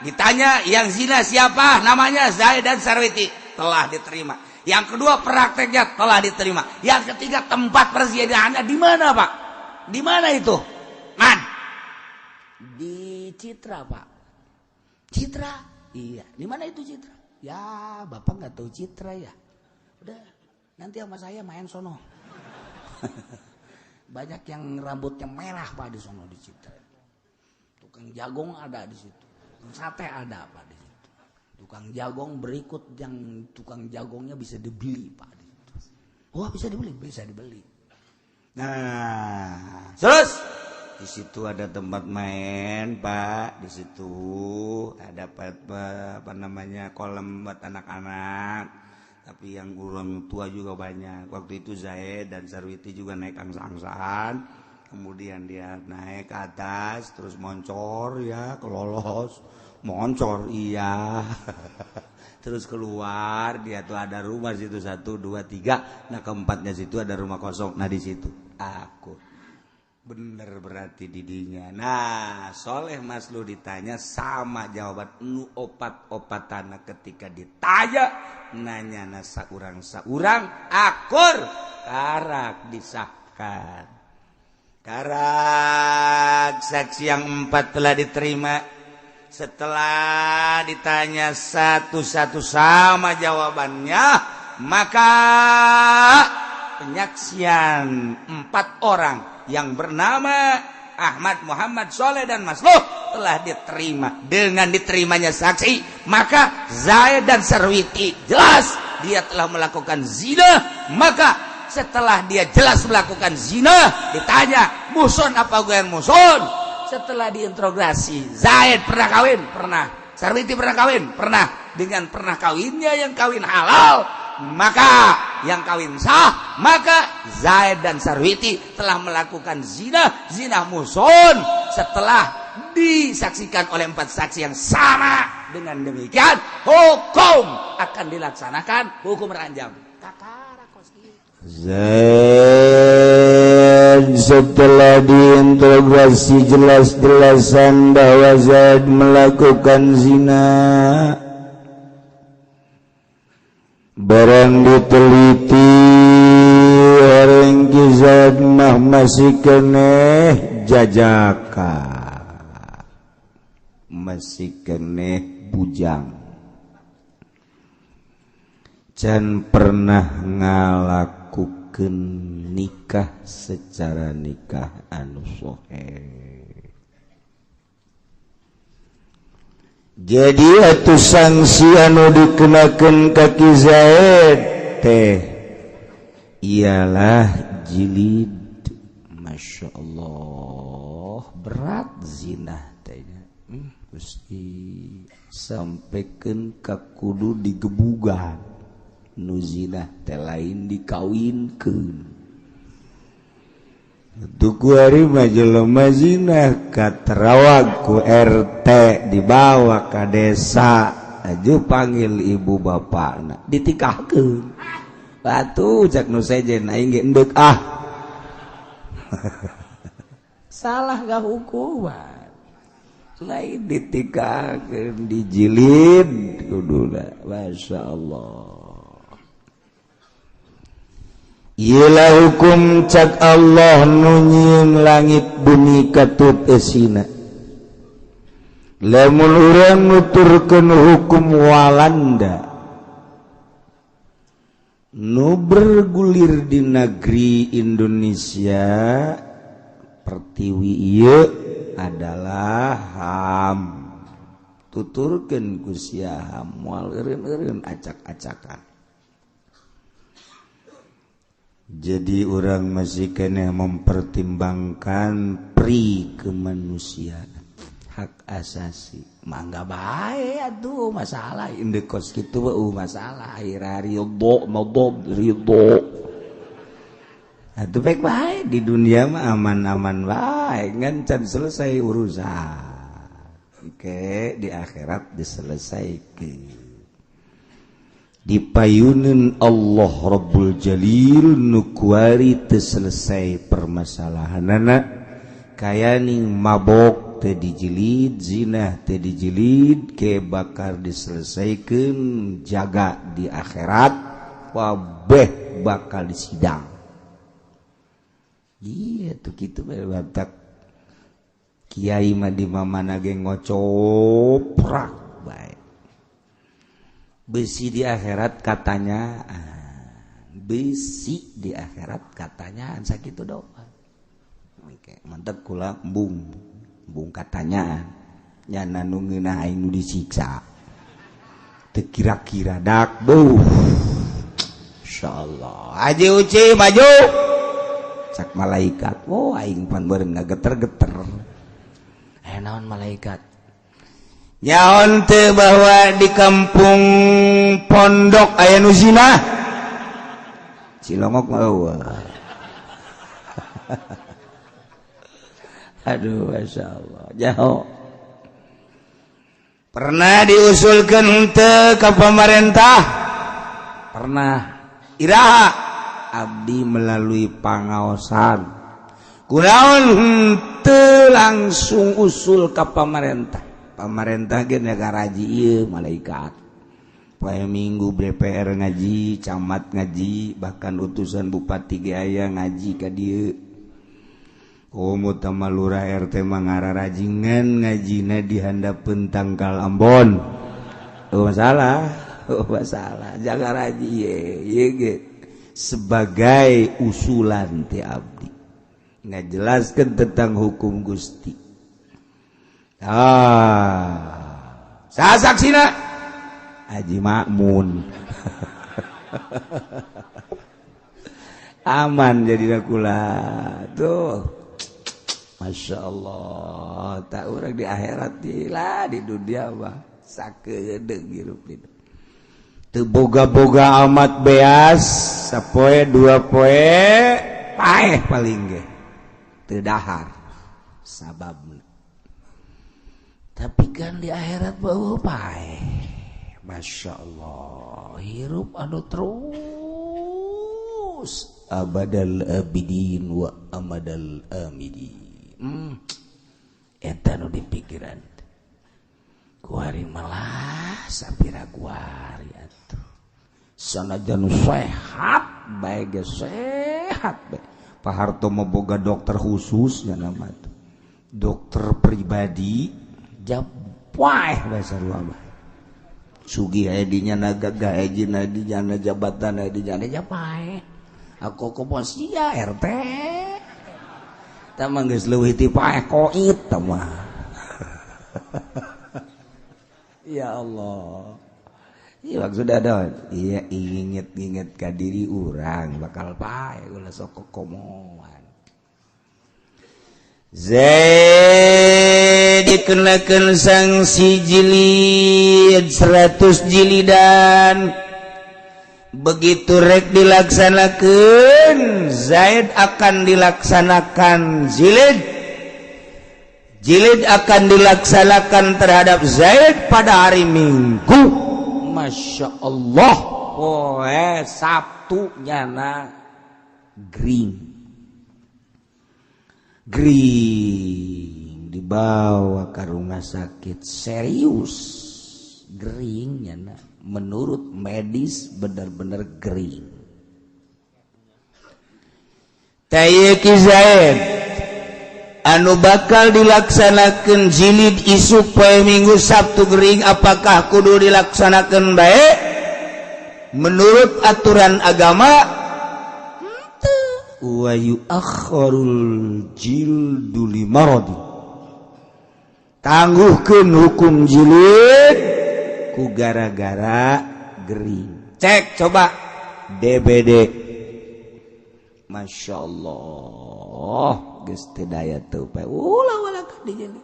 ditanya, yang zina siapa? Namanya Zaid dan Sarwiti. Telah diterima. Yang kedua, prakteknya telah diterima. Yang ketiga, tempat perzinahannya di mana, Pak? Di mana itu? Man? Di Citra, Pak. Citra? Iya. Di mana itu Citra? Ya, Bapak nggak tahu Citra ya. Udah, nanti sama saya main sono. Banyak yang rambutnya merah, Pak, di sono di Citra. Tukang jagung ada di situ. Sate ada, Pak, di situ. Tukang jagung berikut yang tukang jagungnya bisa dibeli, Pak. Wah, bisa dibeli. Nah, terus di situ ada tempat main, Pak. Di situ ada apa namanya, kolam buat anak-anak. Tapi yang orang tua juga banyak. Waktu itu Zaid dan Sarwiti juga naik angsa-angsaan. Kemudian dia naik ke atas, terus moncor ya, kelolos. Moncor, iya. Terus keluar, dia tuh ada rumah situ 1, 2, 3. Nah, keempatnya situ ada rumah kosong. Nah, di situ aku. Bener berarti didinya. Nah, Soleh Maslu ditanya sama jawaban nu opat-opatana ketika ditanya nanya nasa urang akur karak disahkan. Karak saksi yang 4 telah diterima. Setelah ditanya satu-satu sama jawabannya, maka penyaksian 4 orang yang bernama Ahmad, Muhammad, Soleh, dan Masluh telah diterima. Dengan diterimanya saksi, maka Zaid dan Sarwiti jelas dia telah melakukan zina. Maka setelah dia jelas melakukan zina ditanya muson apa gue yang muson. Setelah diinterogasi, Zaid pernah kawin? Pernah. Sarwiti pernah kawin? Pernah. Dengan pernah kawinnya yang kawin halal, maka yang kawin sah, maka Zaid dan Sarwiti telah melakukan zina muson setelah disaksikan oleh 4 saksi yang sama. Dengan demikian hukum akan dilaksanakan hukum ranjam. Zaid setelah diinterogasi jelas-jelasan bahwa Zaid melakukan zina, barang diteliti orang Zaid mah masih keneh jajaka, masih keneh bujang, can pernah ngalakukan nikah secara nikah anu sahih. Jadi atuh sanksi anu dikenakeun kaki Zaid teh ialah jilid. Masya Allah, berat zina teh. Gusti sampaikan ka kudu digebugan, nu zina teh lain dikawinkeun. Tuku hari majelema zina katerawag ku RT dibawa ka desa, aju panggil ibu bapakna ditikahkeun. Batu cak nu sejen aing ge endeuk ah. Salah gak hukuman. Lain ditikahkeun dijilid kuduna. Masya Allah. Ialah hukum cak Allah nunyin langit bumi katut esina. Lamun urang nuturkeun hukum Walanda nu bergulir di negeri Indonesia, pertiwi ieu adalah HAM. Tuturkeun ku sia HAM moal eureun-eureun acak-acakan. Jadi orang masih kena mempertimbangkan pri kemanusiaan, hak asasi. Mangga bae atuh masalah indekos kitu masalah ridho atuh pek bae di dunia mah aman-aman bae ngan can selesai urusan. Oke, di akhirat diselesaikeun. Dipayunin Allah Rabbul Jalil nukuari terselesai permasalahanana kayaning mabok teu dijilid, zina teu dijilid, ke bakar diselesaikan jaga di akhirat wabeh bakal disidang. Iya tuh gitu batak kiai mah di mamana ge ngocoprak bae. Besi di akhirat katanya, besi di akhirat katanya sakitu doa. Mantep kula bung katanya nyana nu ngeunah aing nu disiksa. Teu kira-kira dak insyaallah. Haji Uci maju. Cak malaikat. Oh aing pan beureum ngageter-geter. Naon malaikat? Nyaon teu bahwa di kampung pondok aya nu zina? Cilongok mah. Aduh, Masya Allah. Jauh. Pernah diusulkan henteu ke pemerintah? Pernah. Iraha abdi melalui pangaosan. Kunaon henteu langsung usul ke pemerintah. Pemerintah ge negara haji ieu malaikat. Poe Minggu DPR ngaji, camat ngaji, bahkan utusan bupati ge aya ngaji ka dieu. Komo tama lurah RT mangara rajingan ngajina di handapeun tangkal Ambon. Masalah, masalah. Jaga raji ye sebagai usulan ti abdi. Ngajelaskeun tentang hukum Gusti. Saha saksina? Haji Makmun. aman jadi kula tuh. Masya Allah, tak orang di akhirat lah di dunia mah sakedeung hirup itu. Teu boga-boga amat beas, sapoe dua poe paeh paling ge. Teu dahar sababna. Tapi kan di akhirat bawa paeh. Masya Allah, hirup anu terus abadal abidin wa amadal amidin. Eta nu di pikiran kuari malah sapira kuari atuh sanajan sehat bae ge sehat bae Pak Harto mah boga dokter khusus ya nama tuh dokter pribadi japaeh bae sarua mah sugih aya di nya gagah ejina di nya jabatan aya di nya japaeh aku komosia RT tah mah geus leuwih ti paeh koit tah mah ya Allah iya maksudnya ada iya inget ka diri urang bakal paeh ulah sok komoan Zaid dikenakeun sanksi jilid 100 jilidan begitu rek dilaksanakeun Zaid akan dilaksanakan jilid akan dilaksanakan terhadap Zaid pada hari Minggu. Masya Allah. Sabtu nyana gring dibawa ke rumah sakit serius gering nyana menurut medis benar-benar gering. Tayyiki Zaid anu bakal dilaksanakan jilid isuk poe Minggu Sabtu gering apakah kudu dilaksanakan baik menurut aturan agama wa yu'akhkharul jildu limaradi tangguhkeun hukum jilid ku gara-gara gering. Cek coba DBD. Masya Allah geus teu daya teu pe ulah ka di jadi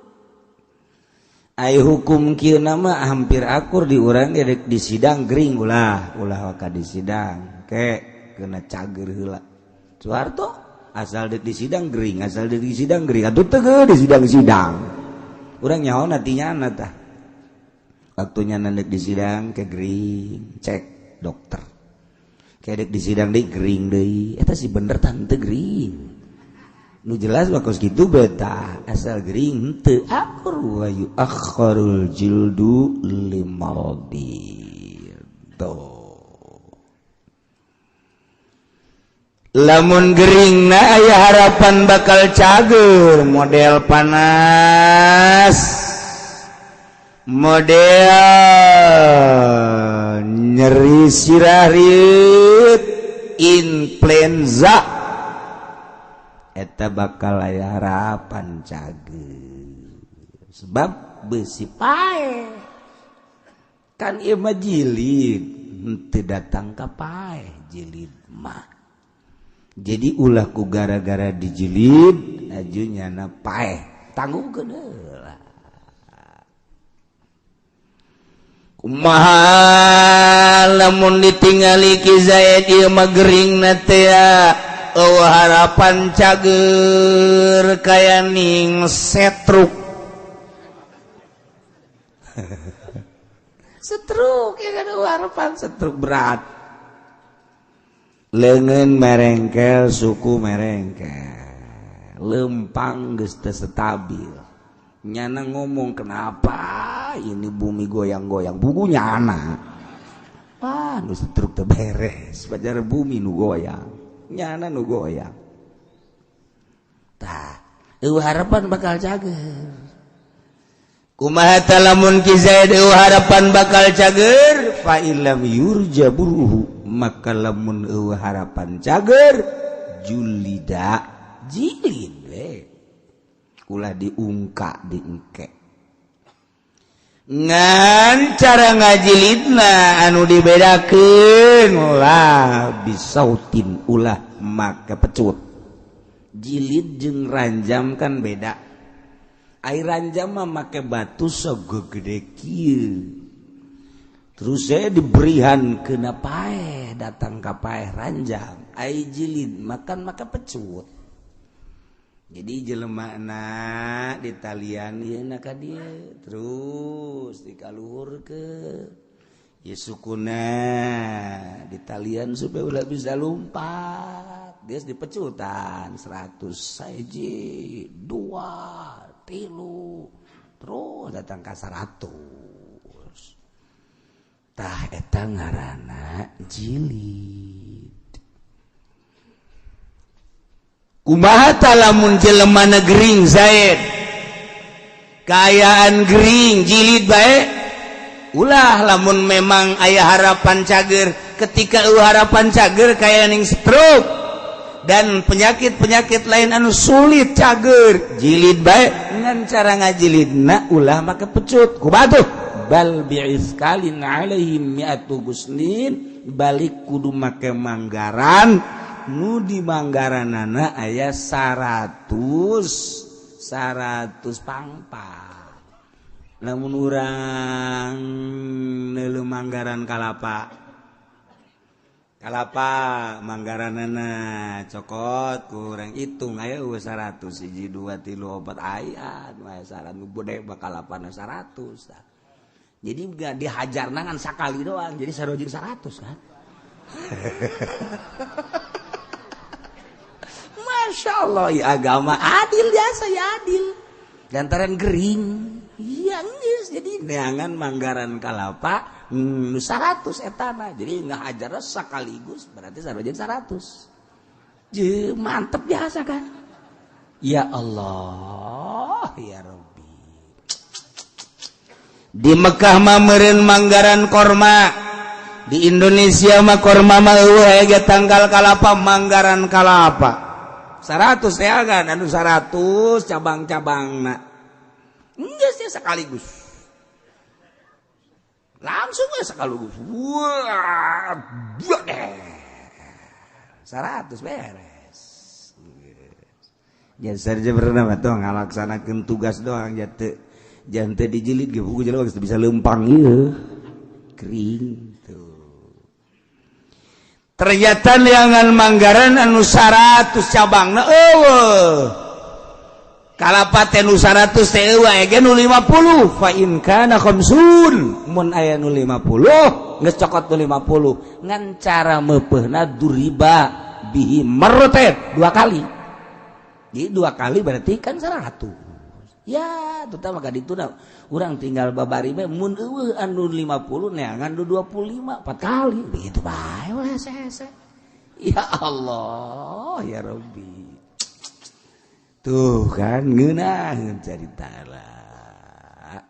ai hukum kieu nama hampir akur di urang rek di sidang gering ulah ka di sidang ke kena cager heula Soeharto asal dek di sidang gering asal dek di sidang gering atuh teu di sidang urang nyaho natinyana tah waktunya nandek di sidang ke gering cek dokter kedek di sidang deui gering deui eta si bener tante gering nu jelas bakos kitu beta asal gering teu akur wa yu'akhkharul jildu limaradi tuh lamun gering na aya harapan bakal cager model panas model nyeri sirah riut influenza eta bakal aya harapan cager sebab besi pae kan ieu mah jilid teu datang ka pae jilid mah jadi ulah ku gara-gara dijilid ajunyana paeh tanggungkeun heula kumaha lamun ditingali ki Zaid ieu mah geringna teh harapan cager kaya ning setruk setruk ya kan harapan setruk berat leungeun merengkel suku merengkel lempang geus teu stabil nyana ngomong kenapa ini bumi goyang-goyang buku nyana nu setruk teu beres pajar bumi nu goyang nyana nu goyang tah harapan bakal cager kumaha tah lamun ki Zaid harapan bakal cager fa illam yurjabuhu maka lamun harapan cager julida jilid we ulah diungka diengke ngan cara ngajilidna anu dibedakeun lah bisautin ulah make pecut. Jilid jeung ranjam kan beda. Ai ranjam mah make batu sagede kieu. Terus saya diberihan kena paeh datang ka paeh ranjam. Ai jilid makan make pecut. Jadi jelemana di talian ieu na ka dieu terus dikaluhurkeun ieu sukuna di talian supaya ulah bisa lumpat dia dipecutan 100 saiji 2 3 terus datang ka 100 tah eta ngaranna jilid. Kumaha lamun jelema gering Zaid kaayaan gering jilid bae ulah lamun memang aya harapan cager ketika harapan cager kaya ning stroke dan penyakit-penyakit lain anu sulit cager jilid bae ngan cara ngajilidna ulah make pecut kubatuh bal bi'iskalin alaihim mi'atu guslin balik kudu make manggaran nu di manggaranana aya 100 pangpa. Lamun urang neuleuh manggaran kalapa manggaranana cokot kurang hitung aya 100 1 2 3 4 aya aya 100 nu gede bakalapana 100. Jadi enggak dihajarna ngan sakali doang jadi sarojing 100 kan. Masya Allah ya agama adil biasa ya adil lantaran gering iya geus jadi neangan manggaran kalapa 100 etana jadi ngahajar sakaligus berarti sarojeng 100 je mantep biasa kan ya Allah ya Rabbi. Di Mekah mah meureun manggaran korma di Indonesia mah korma mah eueuh aya tanggal kalapa manggaran kalapa 100 ya kan anu 100 cabang-cabangna geus teh sekaligus langsung we sekaligus wah 100 beres ya saja pernah tuh ngalaksanakeun tugas doang jate jante dijilid ge buku jelema geus bisa leumpang ieu kering tuh. Ternyata liangan manggaran anu 100 cabangna eueuh. Kalapa teh nu 100 teh eueuh aya nu 50 fa in kana khamsun mun aya nu 50 geus cokot nu 50 ngan cara meupeuna duriba bihi marratan 2 kali. Jadi 2 kali berarti kan 100. Ya, terutama ka ditu urang tinggal babari bae mun eueuh anu 50 neangan nu 25 4 kali. Begitu bae we hese. Ya Allah, ya Rabbi. Tuh kan ngeunaheun carita lah.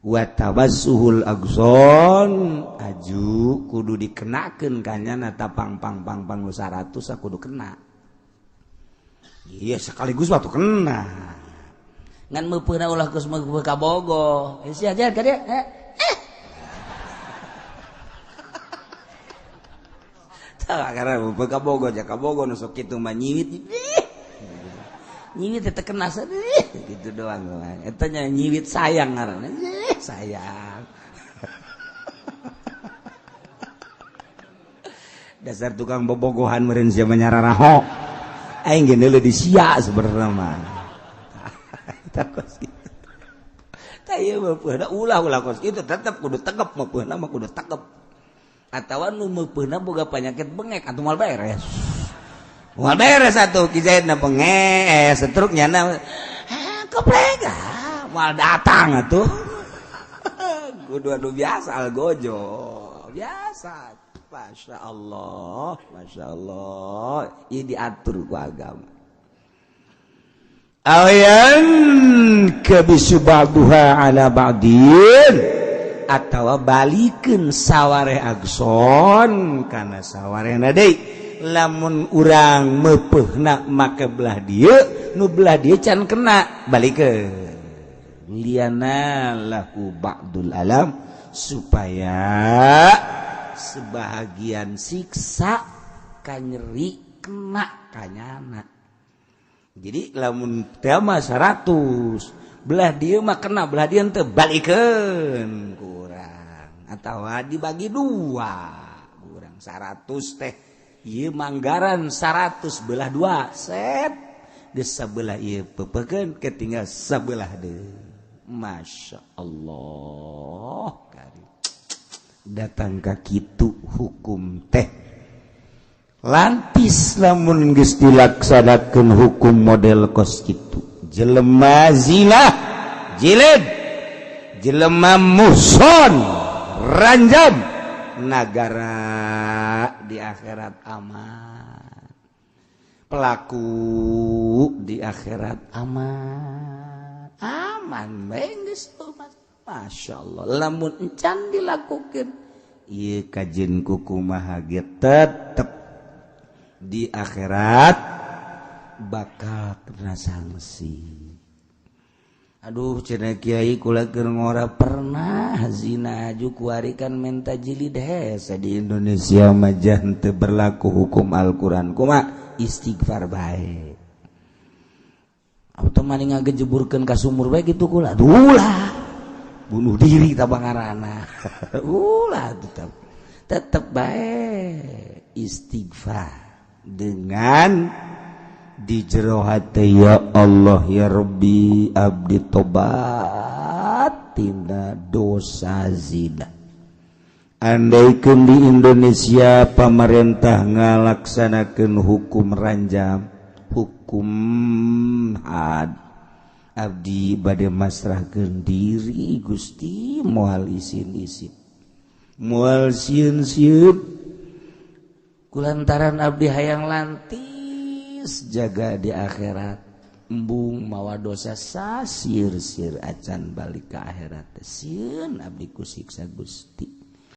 Wa tabassuhul agson aju kudu dikenakeun kanyana tapang-pang 100 kudu kena. Iya sekaligus waktu kena. Ngan meupeuna ulah geus meupeun ka bogo. Si ajar ka dia. Tah karena meupeun ka bogo, ja ka bogo nu sok kitu mah nyiwit. Nyiwit teh kena sadeuh gitu doang. Eta nya nyiwit sayang ngaranna. Sayang. Dasar tukang bobogohan meureun sia menyararaho. Aing ge neuleuh disia sebenarnya mah. Takos gitu. Taya meupeuna ulah kos itu tetep kudu tegep meupeuna mah kudu tegep. Atawa nu meupeuna boga panyakit bengek atuh moal beres. Moal beres atuh ki Zaidna bengek, setruk nyana koplega moal datang atuh. Kudu anu biasa algojo. Biasa. Masya Allah. Ini diatur ku agama. Ayan kebisubabuha ala ba'din atawa balikeun saware agson kana sawarena deui lamun urang meupeuna make belah dieu nu belah dieu can kena balikeun liana lahu ba'dul alam supaya sebahagian siksa kanyeri kena kanyana. Jadi lamun tema 100 belah dia mah kena belah dia teu balikeun kurang atau dibagi 2 kurang 100 teh ieu manggaran 100 belah 2 set di sabelah ieu pepekeun ketinggal sabelah deui. Masya Allah kari datang ka kitu hukum teh lantis lamun geus dilaksanakeun hukum model kos kitu jelema zina jilid jelema muhson ranjam nagara di akhirat aman pelaku di akhirat aman geus Masya Allah lamun encan dilakukeun ieu kajen kumaha ge tetep di akhirat bakal kena sanksi. Aduh cenah kiai kula keur ngora pernah zina aju kuarikan menta jilid hese di Indonesia mah teu berlaku hukum Al-Qur'an kumaha istighfar bae. Auto mani ngagejeburkeun ka sumur bae kitu kula. Ulah bunuh diri ta bangarana. Ulah tetep bae istighfar dengan di jero hati ya Allah ya Rabbi abdi tobat tina dosa zina. Andaikeun di Indonesia pamarentah ngalaksanakeun hukum ranjam hukum had abdi bade masrahkeun diri Gusti moal isin-isin moal sieun-sieun kulantaran abdi hayang lantis jaga di akhirat embung mawa dosa sasir-sir acan balik ke akhirat sieun abdi ku siksa Gusti